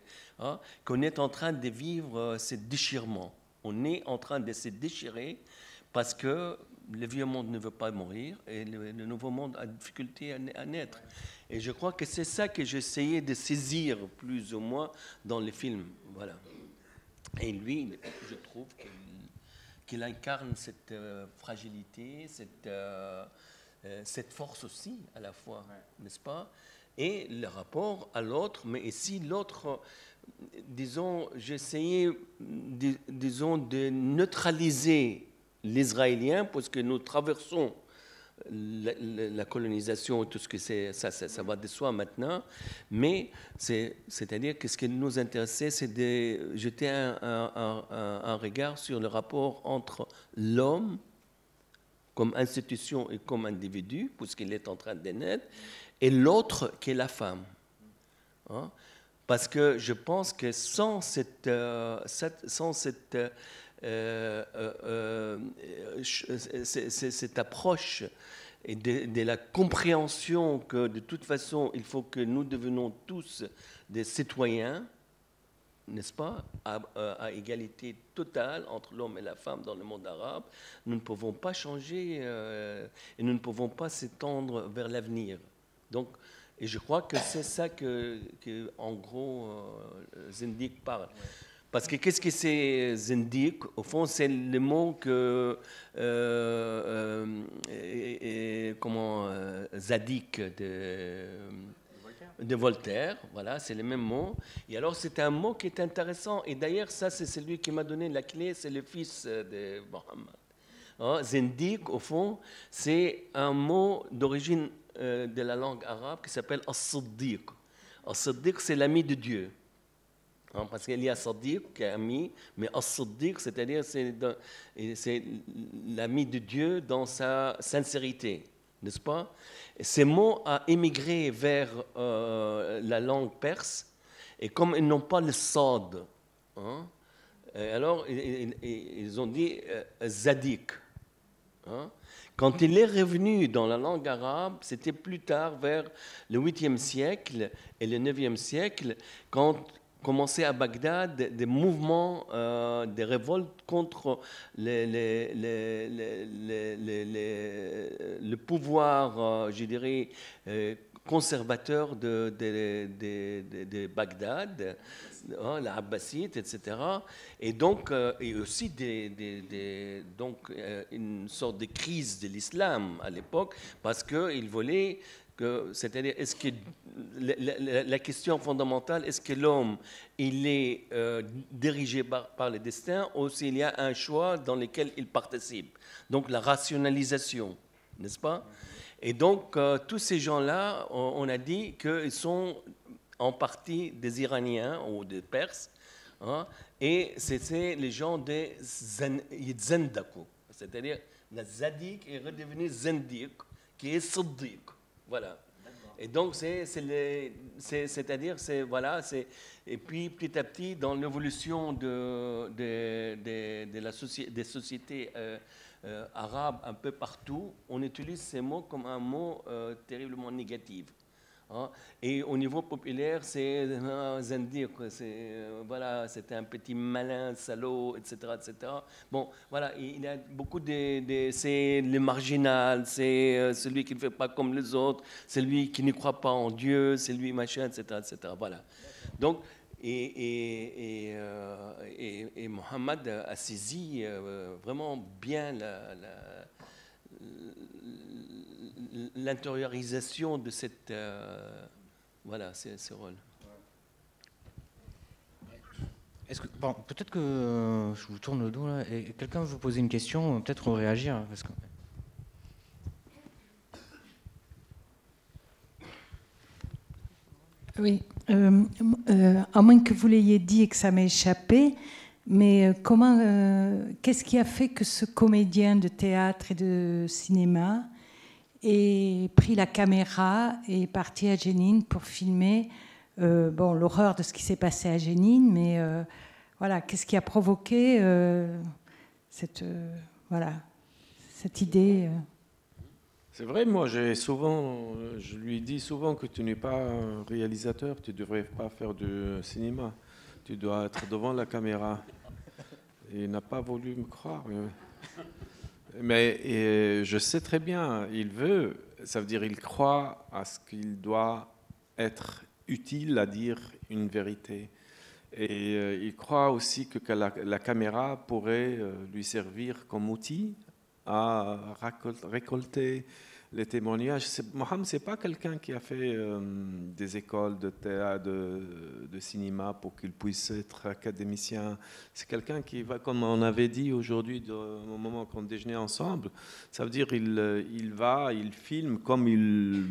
qu'on est en train de vivre ce déchirement. On est en train de se déchirer parce que le vieux monde ne veut pas mourir et le nouveau monde a difficulté à naître. Et je crois que c'est ça que j'essayais de saisir plus ou moins dans les films. Voilà. Et lui, je trouve qu'il incarne cette fragilité, cette force aussi à la fois, n'est-ce pas? Et le rapport à l'autre, mais ici l'autre, disons, j'essayais, disons, de neutraliser l'Israélien, parce que nous traversons la colonisation, tout ce que c'est, ça va de soi maintenant, mais c'est-à-dire que ce qui nous intéressait, c'est de jeter un regard sur le rapport entre l'homme comme institution et comme individu, puisqu'il est en train de naître, et l'autre qui est la femme. Hein? Parce que je pense que sans cette approche et de la compréhension que de toute façon il faut que nous devenions tous des citoyens, n'est-ce pas, à égalité totale entre l'homme et la femme dans le monde arabe, nous ne pouvons pas changer et nous ne pouvons pas s'étendre vers l'avenir. Donc, et je crois que c'est ça que en gros, Zindiq parle. Parce que qu'est-ce que c'est Zindiq? Au fond, c'est le mot que Zadik de Voltaire. Voilà, c'est le même mot. Et alors, c'est un mot qui est intéressant. Et d'ailleurs, ça, c'est celui qui m'a donné la clé. C'est le fils de Mohammed. Hein, Zindiq, au fond, c'est un mot d'origine de la langue arabe qui s'appelle As-Siddiq. As-Siddiq, c'est l'ami de Dieu. Hein, parce qu'il y a Sadiq qui est ami, mais As-Siddiq, c'est-à-dire c'est l'ami de Dieu dans sa sincérité, n'est-ce pas? Et ces mots ont émigré vers la langue perse, et comme ils n'ont pas le sad, hein, alors ils ont dit Zadik. Hein? Quand il est revenu dans la langue arabe, c'était plus tard, vers le 8e siècle et le 9e siècle, quand commençaient à Bagdad des mouvements, des révoltes contre le pouvoir, je dirais, conservateur de Bagdad, hein, la Abbasside, etc. Et donc, et aussi donc, une sorte de crise de l'islam à l'époque, parce qu'ils voulaient c'est-à-dire, est-ce que la question fondamentale, est-ce que l'homme il est dirigé par le destin ou s'il y a un choix dans lequel il participe? Donc la rationalisation, n'est-ce pas? Et donc tous ces gens-là, on a dit qu'ils sont en partie des Iraniens ou des Perses, hein, et c'est les gens des Zendakou, c'est-à-dire la Zadik est redevenu Zendik, qui est Siddiq. Voilà. Et donc, c'est-à-dire, voilà, et puis petit à petit, dans l'évolution des sociétés arabes un peu partout, on utilise ces mots comme un mot terriblement négatif. Hein? Et au niveau populaire, c'est Zendir, voilà, c'était un petit malin, salaud, etc., etc. Bon, voilà, il y a beaucoup c'est le marginal, c'est celui qui ne fait pas comme les autres, c'est lui qui ne croit pas en Dieu, c'est lui machin, etc., etc. Voilà. Donc, et Mohammed a saisi vraiment bien l'intériorisation de cette voilà, ce rôle. Est-ce que bon, peut-être que je vous tourne le dos là et quelqu'un veut vous poser une question, peut-être réagir parce que... Oui, à moins que vous l'ayez dit et que ça m'ait échappé, mais qu'est-ce qui a fait que ce comédien de théâtre et de cinéma ait pris la caméra et est parti à Jenin pour filmer l'horreur de ce qui s'est passé à Jenin, mais voilà, qu'est-ce qui a provoqué cette idée C'est vrai, moi je lui dis souvent que tu n'es pas un réalisateur, tu ne devrais pas faire du cinéma, tu dois être devant la caméra. Et il n'a pas voulu me croire. Mais je sais très bien, il veut, ça veut dire il croit à ce qu'il doit être utile à dire une vérité. Et il croit aussi que la caméra pourrait lui servir comme outil à récolter les témoignages. Mohamed, ce n'est pas quelqu'un qui a fait des écoles de théâtre, de cinéma pour qu'il puisse être académicien. C'est quelqu'un qui va, comme on avait dit aujourd'hui au moment qu'on déjeunait ensemble, ça veut dire il filme comme il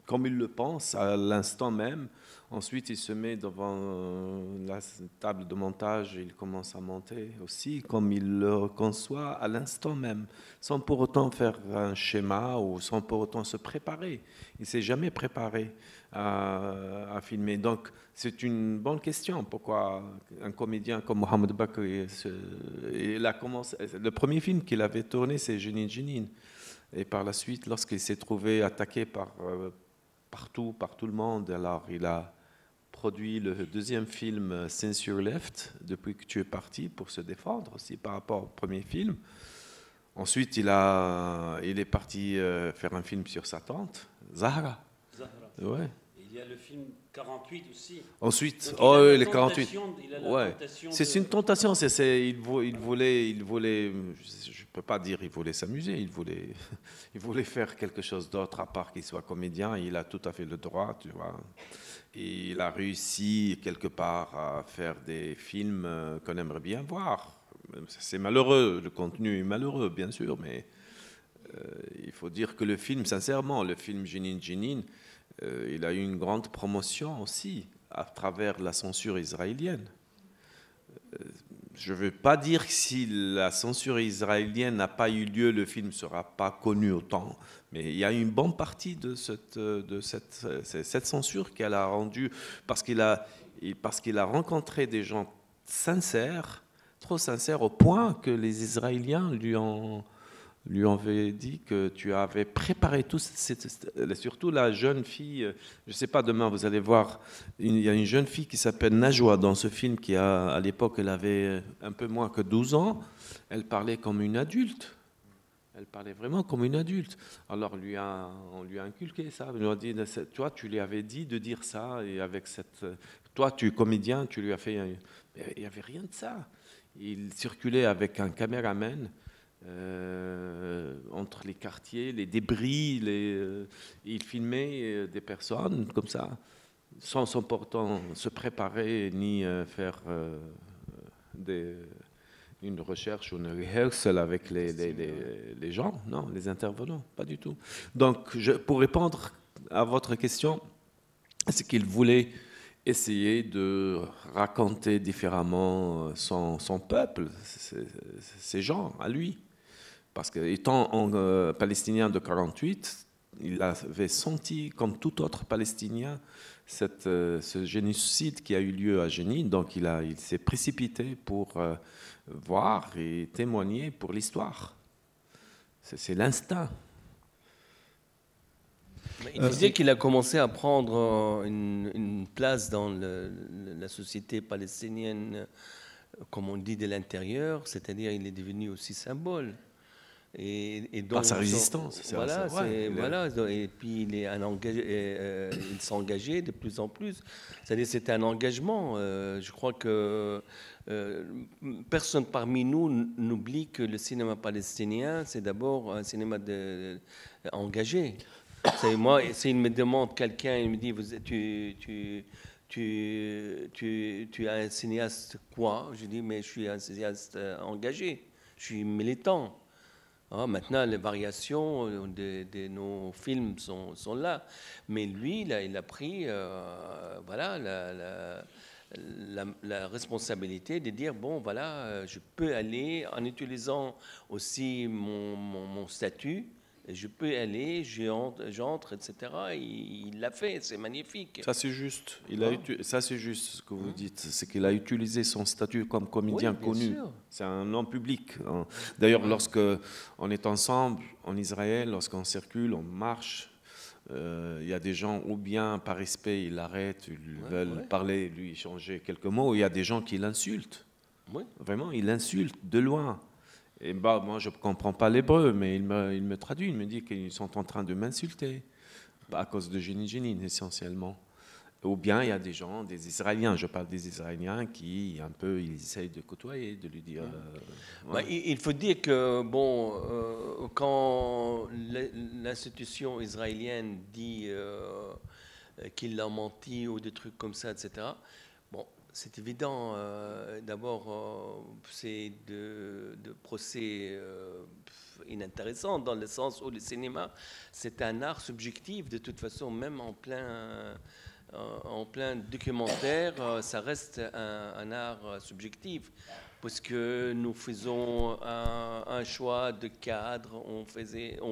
le pense à l'instant même. Ensuite, il se met devant la table de montage et il commence à monter aussi comme il le conçoit à l'instant même, sans pour autant faire un schéma ou sans pour autant se préparer. Il ne s'est jamais préparé à filmer. Donc, c'est une bonne question. Pourquoi un comédien comme Mohamed Bakri, il a commencé, le premier film qu'il avait tourné, c'est Jenin Jenin. Et par la suite, lorsqu'il s'est trouvé attaqué par tout le monde, alors il a produit le deuxième film Since You Left, depuis que tu es parti, pour se défendre aussi par rapport au premier film. Ensuite, il est parti faire un film sur sa tante, Zahra. Ouais. Il y a le film 48 aussi. Ensuite, donc, les 48. Ouais. C'est une tentation. Il voulait, je peux pas dire il voulait s'amuser, il voulait faire quelque chose d'autre à part qu'il soit comédien. Il a tout à fait le droit, tu vois. Et il a réussi quelque part à faire des films qu'on aimerait bien voir. C'est malheureux, le contenu est malheureux, bien sûr, mais il faut dire que le film, sincèrement, le film Jenin Jenin, il a eu une grande promotion aussi à travers la censure israélienne. Je ne veux pas dire que si la censure israélienne n'a pas eu lieu, le film ne sera pas connu autant, mais il y a une bonne partie de cette censure qu'elle a rendue, parce qu'il a rencontré des gens sincères, trop sincères, au point que les Israéliens lui avait dit que tu avais préparé tout, surtout la jeune fille, je ne sais pas, demain vous allez voir, il y a une jeune fille qui s'appelle Najwa dans ce film, qui à l'époque elle avait un peu moins que 12 ans, elle parlait comme une adulte, elle parlait vraiment comme une adulte. Alors on lui a inculqué ça, on lui a dit, toi tu lui avais dit de dire ça, et avec toi tu es comédien, tu lui as fait, il n'y avait rien de ça. Il circulait avec un caméraman, entre les quartiers, les débris, il filmait des personnes comme ça, sans pourtant se préparer ni faire une recherche ou une rehearsal avec les gens, non, les intervenants, pas du tout. Donc, pour répondre à votre question, c'est qu'il voulait essayer de raconter différemment son peuple, ses gens, à lui. Parce qu'étant palestinien de 48, il avait senti, comme tout autre Palestinien, ce génocide qui a eu lieu à Jenin. Donc il s'est précipité pour voir et témoigner pour l'histoire. C'est l'instinct. Il disait qu'il a commencé à prendre une place dans la société palestinienne, comme on dit, de l'intérieur, c'est-à-dire il est devenu aussi symbole. Et donc, par sa résistance. Voilà, et puis il s'engageait de plus en plus. C'est-à-dire c'était un engagement. Je crois que personne parmi nous n'oublie que le cinéma palestinien, c'est d'abord un cinéma engagé. Moi, s'il me demande quelqu'un, il me dit tu es un cinéaste quoi? Je dis mais je suis un cinéaste engagé. Je suis militant. Maintenant, les variations de nos films sont là. Mais lui, il a pris la responsabilité de dire, bon, voilà, je peux aller, en utilisant aussi mon statut, je peux aller, j'entre, etc. Il l'a fait, c'est magnifique. Ça, c'est juste. Ça, c'est juste ce que vous dites. C'est qu'il a utilisé son statut comme comédien connu. C'est un nom public. D'ailleurs, lorsque on est ensemble en Israël, lorsqu'on circule, on marche, il y a des gens, ou bien par respect, ils l'arrêtent, ils veulent parler, lui échanger quelques mots. Il y a des gens qui l'insultent. Vraiment, ils l'insultent de loin. Et bah, moi, je ne comprends pas l'hébreu, mais il me traduit, il me dit qu'ils sont en train de m'insulter à cause de Jenin, essentiellement. Ou bien il y a des gens, des Israéliens, je parle des Israéliens qui un peu, ils essayent de côtoyer, de lui dire... Ouais. Il faut dire que, bon, quand l'institution israélienne dit qu'il a menti ou des trucs comme ça, etc., bon, c'est évident. D'abord, c'est de procès inintéressants dans le sens où le cinéma, c'est un art subjectif, de toute façon, même en plein documentaire, ça reste un art subjectif, parce que nous faisons un choix de cadre, on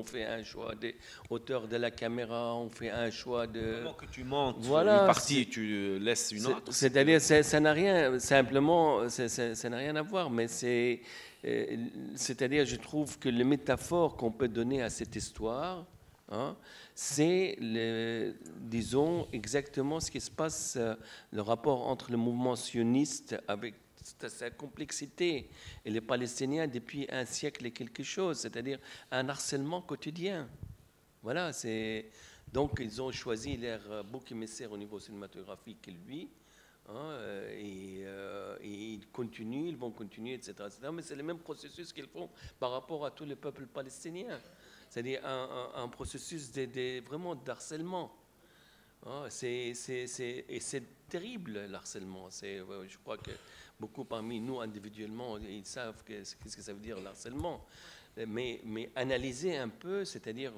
fait un choix des hauteurs de la caméra, on fait un choix de... Comment que tu montes voilà, une partie, tu laisses une autre. C'est-à-dire, ça n'a rien, simplement, ça n'a rien à voir, mais c'est-à-dire, je trouve que les métaphores qu'on peut donner à cette histoire, hein, c'est, disons, exactement ce qui se passe, le rapport entre le mouvement sioniste avec sa complexité et les Palestiniens depuis un siècle et quelque chose, c'est-à-dire un harcèlement quotidien. Voilà, donc ils ont choisi leur bouc émissaire au niveau cinématographique, lui, hein, et ils continuent, ils vont continuer, etc. Mais c'est le même processus qu'ils font par rapport à tous les peuples palestiniens. C'est-à-dire un processus vraiment d'harcèlement. Ah, et c'est terrible, l'harcèlement. Je crois que beaucoup parmi nous, individuellement, ils savent qu'est-ce que ça veut dire, l'harcèlement. Mais analyser un peu, c'est-à-dire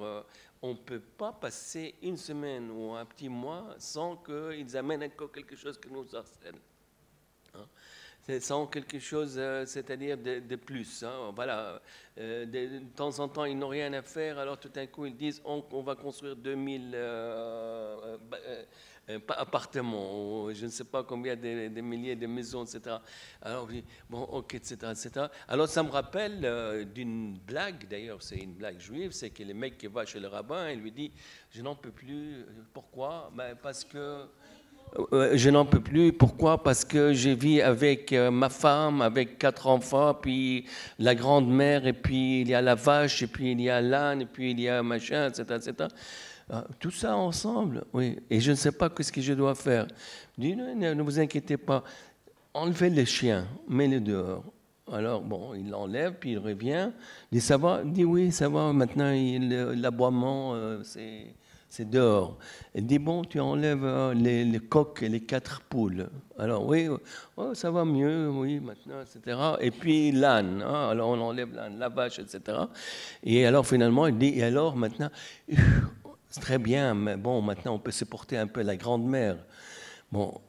on ne peut pas passer une semaine ou un petit mois sans qu'ils amènent encore quelque chose qui nous harcèle. Hein? Sans quelque chose, c'est-à-dire de plus. Hein. Voilà. De temps en temps, ils n'ont rien à faire, alors tout d'un coup, ils disent on va construire 2000 appartements, je ne sais pas combien de milliers de maisons, etc. Alors, bon, ok, etc., etc. Alors, ça me rappelle d'une blague, d'ailleurs, c'est une blague juive, c'est que le mec qui va chez le rabbin, il lui dit je n'en peux plus. Pourquoi? Parce que... je n'en peux plus. Pourquoi? Parce que je vis avec ma femme, avec 4 enfants, puis la grand-mère, et puis il y a la vache, et puis il y a l'âne, et puis il y a machin, etc., etc. Tout ça ensemble, oui. Et je ne sais pas ce que je dois faire. Je dis, non, ne vous inquiétez pas. Enlevez les chiens, mets-les dehors. Alors, bon, il l'enlève, puis il revient. Il dit, ça va? Il dit, oui, ça va. Maintenant, l'aboiement, c'est dehors. Elle dit, bon, tu enlèves les coqs et les 4 poules. Alors, oui, oh, ça va mieux, oui, maintenant, etc. Et puis l'âne, hein, alors on enlève l'âne, la vache, etc. Et alors, finalement, il dit, et alors, maintenant, c'est très bien, mais bon, maintenant, on peut supporter un peu la grand-mère. Bon,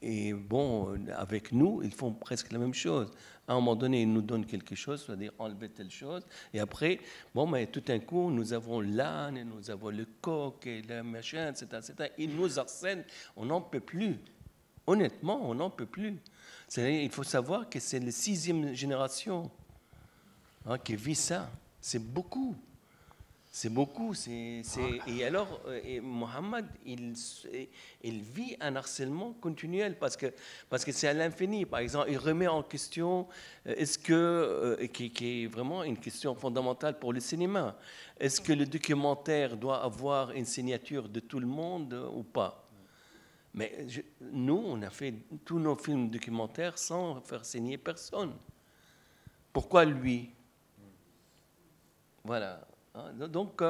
et bon, avec nous, ils font presque la même chose. À un moment donné, ils nous donnent quelque chose, c'est-à-dire enlever telle chose. Et après, bon, mais tout d'un coup, nous avons l'âne, et nous avons le coq, et le machin, etc., etc. Ils nous harcèlent, on n'en peut plus. Honnêtement, on n'en peut plus. C'est-à-dire, il faut savoir que c'est la 6e génération qui vit ça. C'est beaucoup. C'est beaucoup. Et alors, Mohammed, il vit un harcèlement continuel parce que c'est à l'infini. Par exemple, il remet en question, est-ce que, qui est vraiment une question fondamentale pour le cinéma, est-ce que le documentaire doit avoir une signature de tout le monde ou pas? Mais nous, on a fait tous nos films documentaires sans faire signer personne. Pourquoi lui? Voilà. Donc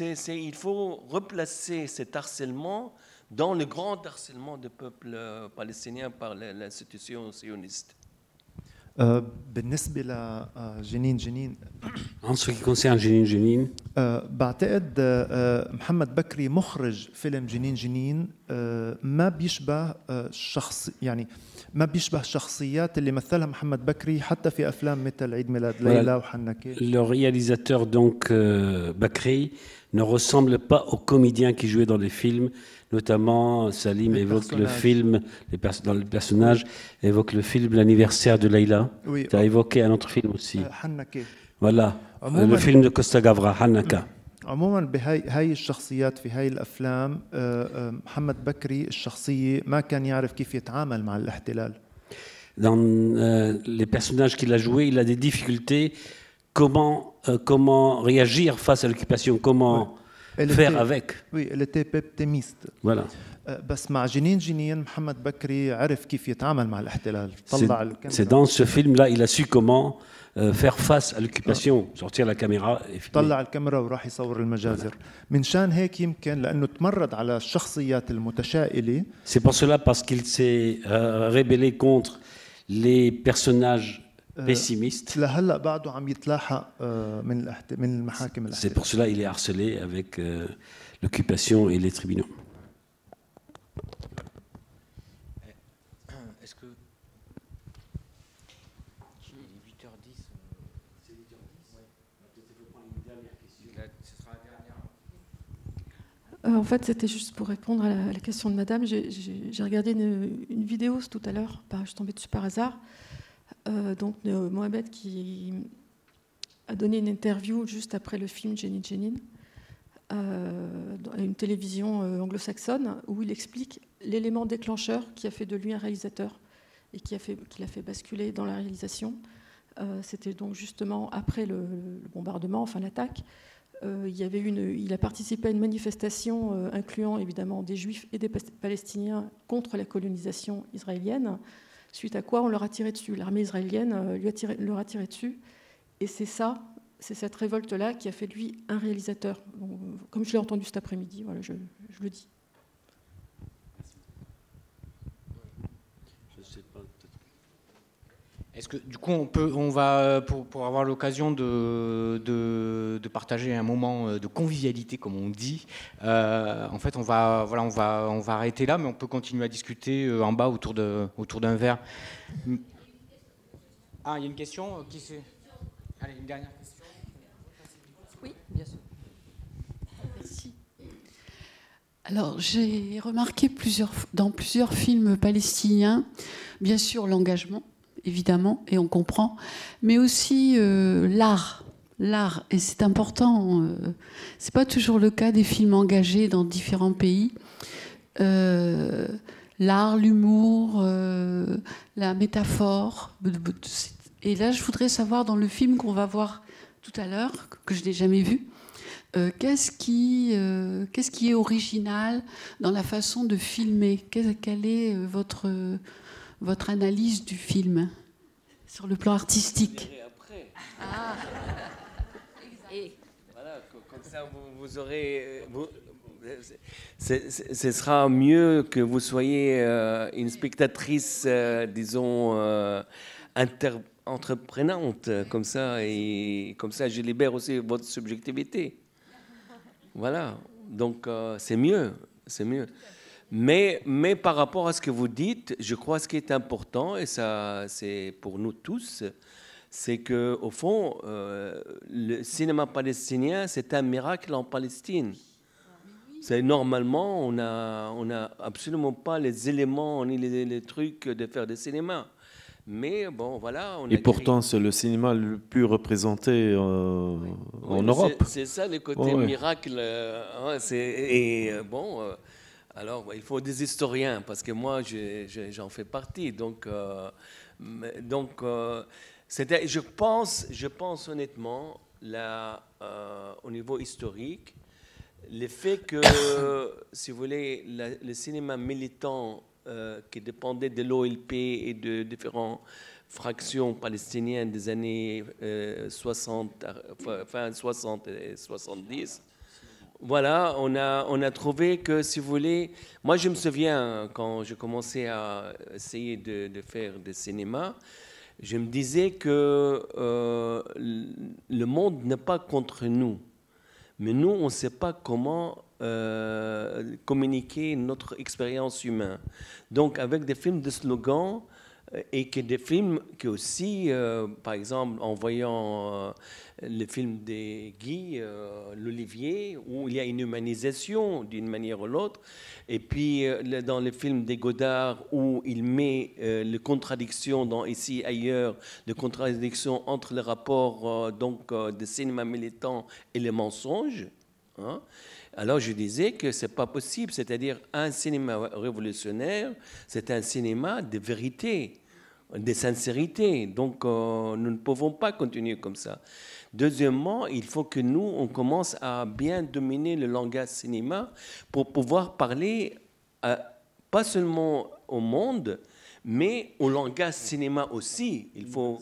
il faut replacer cet harcèlement dans le grand harcèlement du peuple palestinien par l'institution sioniste. بالنسبة لجنين En ce qui concerne جنين بعتقد محمد بكري مخرج فيلم جنين ما بيشبه شخص يعني ما بيشبه الشخصيات اللي مثلها محمد بكري حتى في أفلام مثل عيد ميلاد ليلى وحنكة. Le réalisateur donc Bakri ne ressemble pas aux comédiens qui jouaient dans les films, notamment Salim évoque le film, dans le personnage évoque le film L'anniversaire de Leïla. Oui. Tu as évoqué un autre film aussi. Voilà, le film de Costa Gavra, Hanaka. عموما بهاي الشخصيات في هاي الافلام محمد بكري الشخصيه ما كان يعرف كيف يتعامل مع الاحتلال. dans les personnages qu'il a joués, il a des difficultés. Comment réagir face à l'occupation, comment faire avec. Oui, elle était peptémiste. Voilà. بس مع جنين جنين محمد بكري عرف كيف يتعامل مع الاحتلال. C'est dans ce film-là, il a su comment faire face à l'occupation, sortir la caméra et filmer. طلع الكاميرا وراح يصور المجازر. من شان هيك يمكن لأنه تمرد على الشخصيات المتشائلة. C'est pour cela parce qu'il s'est rébellé contre les personnages pessimistes. لهلا بعده عم يتلاحق من المحاكم الاحتلال. C'est pour cela qu'il est harcelé avec l'occupation et les tribunaux. Est-ce que il est 8h10 c'est 8h10 ouais. Peut-être qu'il faut prendre une dernière question. Ce sera la dernière. En fait, c'était juste pour répondre à la question de madame. J'ai regardé une vidéo tout à l'heure, je suis tombée dessus par hasard. Donc Mohamed qui a donné une interview juste après le film Jenin Jenin à une télévision anglo-saxonne où il explique l'élément déclencheur qui a fait de lui un réalisateur et qui l'a fait basculer dans la réalisation. C'était donc justement après le bombardement, enfin l'attaque. Il a participé à une manifestation incluant évidemment des Juifs et des Palestiniens contre la colonisation israélienne. Suite à quoi on leur a tiré dessus. L'armée israélienne leur a tiré dessus. Et c'est cette révolte-là qui a fait de lui un réalisateur. Donc, comme je l'ai entendu cet après-midi, voilà, je le dis. Est-ce que du coup on va pour avoir l'occasion de partager un moment de convivialité comme on dit, en fait on va arrêter là, mais on peut continuer à discuter en bas autour d'un verre. Ah, il y a une question qui c'est. Allez, une dernière question. Oui, bien sûr. Merci. Alors j'ai remarqué dans plusieurs films palestiniens, bien sûr l'engagement. Évidemment, et on comprend, mais aussi l'art, et c'est important. C'est pas toujours le cas des films engagés dans différents pays. L'art, l'humour, la métaphore. Et là, je voudrais savoir dans le film qu'on va voir tout à l'heure, que je n'ai jamais vu, qu'est-ce qui est original dans la façon de filmer? Quelle est votre analyse du film sur le plan artistique? Après. Ah. Et voilà, comme ça vous aurez. Ce sera mieux que vous soyez une spectatrice, disons, entreprenante, comme ça, et comme ça je libère aussi votre subjectivité. Voilà, donc c'est mieux, c'est mieux. Mais par rapport à ce que vous dites, je crois que ce qui est important, et ça c'est pour nous tous, c'est qu'au fond, le cinéma palestinien, c'est un miracle en Palestine. C'est normalement, on n'a absolument pas les éléments ni les trucs de faire des cinémas. Mais bon, voilà. Et pourtant, c'est le cinéma le plus représenté en Europe. C'est ça le côté miracle. Alors, il faut des historiens, parce que moi, j'en fais partie. Donc, je pense honnêtement, là, au niveau historique, le fait que, si vous voulez, le cinéma militant qui dépendait de l'OLP et de différentes fractions palestiniennes des années 60, fin 60 et 70, voilà, on a trouvé que, si vous voulez, moi je me souviens quand je commençais à essayer de faire des cinémas, je me disais que le monde n'est pas contre nous, mais nous on ne sait pas comment communiquer notre expérience humaine. Donc avec des films de slogan et que des films qui aussi, par exemple, en voyant le film de Guy, L'Olivier, où il y a une humanisation d'une manière ou l'autre, et puis dans le film de Godard, où il met les contradictions, dans Ici, ailleurs, les contradictions entre les rapports de cinéma militant et les mensonges, hein. Alors je disais que ce n'est pas possible, c'est-à-dire un cinéma révolutionnaire, c'est un cinéma de vérité. de sincérité. Donc, nous ne pouvons pas continuer comme ça. Deuxièmement, il faut que nous, on commence à bien dominer le langage cinéma pour pouvoir parler pas seulement au monde, mais au langage cinéma aussi. Il faut...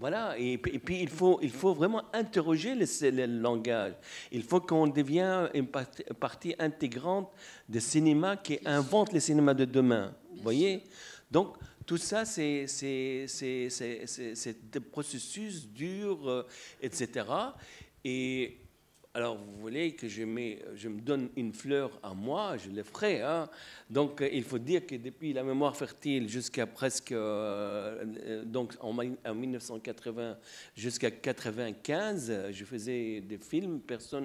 Voilà, et puis il faut vraiment interroger le langage. Il faut qu'on devienne une partie intégrante du cinéma qui invente le cinéma de demain. Vous voyez? Donc, tout ça, c'est des processus durs, etc. Et alors, vous voulez que je me donne une fleur à moi, je le ferai. Hein. Donc, il faut dire que depuis La mémoire fertile jusqu'à presque, donc en 1980 jusqu'à 1995, je faisais des films,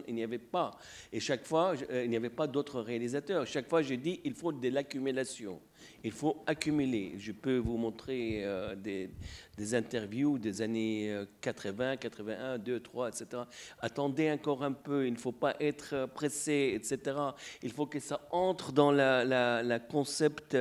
il n'y avait pas. Et chaque fois, il n'y avait pas d'autres réalisateurs. Chaque fois, je dis, il faut de l'accumulation. Il faut accumuler. Je peux vous montrer des interviews des années 80, 81, 2, 3, etc. Attendez encore un peu, il ne faut pas être pressé, etc. Il faut que ça entre dans la concept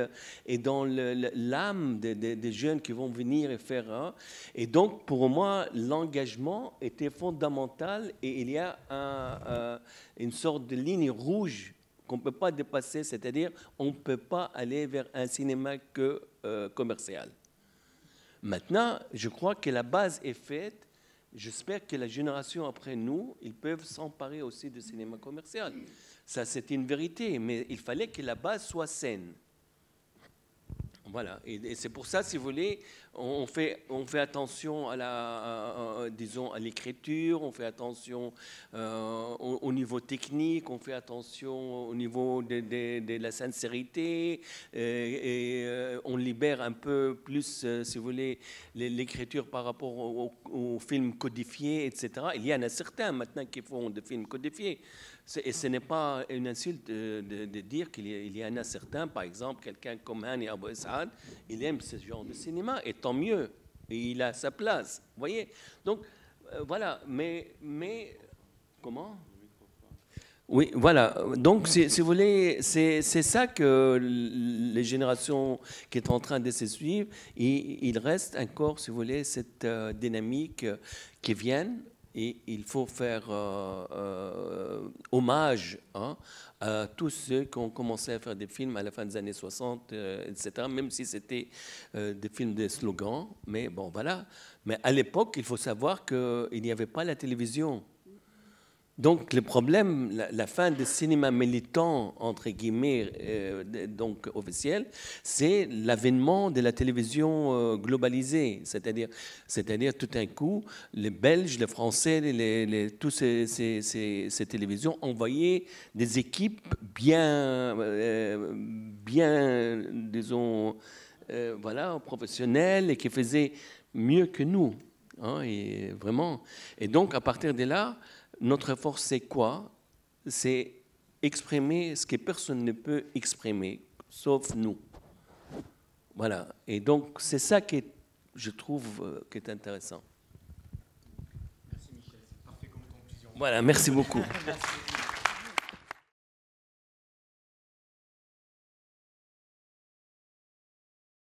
et dans l'âme des jeunes qui vont venir et faire. Et donc, pour moi, l'engagement était fondamental et il y a une sorte de ligne rouge qu'on ne peut pas dépasser, c'est-à-dire on ne peut pas aller vers un cinéma que commercial. Maintenant, je crois que la base est faite. J'espère que la génération après nous, ils peuvent s'emparer aussi du cinéma commercial. Ça, c'est une vérité, mais il fallait que la base soit saine. Voilà, et c'est pour ça, si vous voulez, on fait attention à disons, à l'écriture, on fait attention au niveau technique, on fait attention au niveau de la sincérité, et on libère un peu plus, si vous voulez, l'écriture par rapport aux films codifiés, etc. Il y en a certains maintenant qui font des films codifiés. Et ce n'est pas une insulte de dire qu'il y en a certains, par exemple, quelqu'un comme Hani Abou Esad, il aime ce genre de cinéma, et tant mieux, et il a sa place, vous voyez. Donc, voilà, mais comment ? Oui, voilà. Donc, si vous voulez, c'est ça que les générations qui sont en train de se suivre, il reste encore, si vous voulez, cette dynamique qui vient. Et il faut faire hommage à tous ceux qui ont commencé à faire des films à la fin des années 60, etc., même si c'était des films de slogans. Mais bon, voilà. Mais à l'époque, il faut savoir qu'il n'y avait pas la télévision. Donc, le problème, la fin du cinéma militant, entre guillemets, donc officiel, c'est l'avènement de la télévision globalisée. C'est-à-dire tout d'un coup, les Belges, les Français, tous ces télévisions envoyaient des équipes bien disons, voilà, professionnelles et qui faisaient mieux que nous. Hein, et vraiment. Et donc, à partir de là, notre force, c'est quoi? C'est exprimer ce que personne ne peut exprimer, sauf nous. Voilà. Et donc, c'est ça que je trouve qui est intéressant. Merci Michel, c'est parfait comme conclusion. Voilà, merci beaucoup. Merci.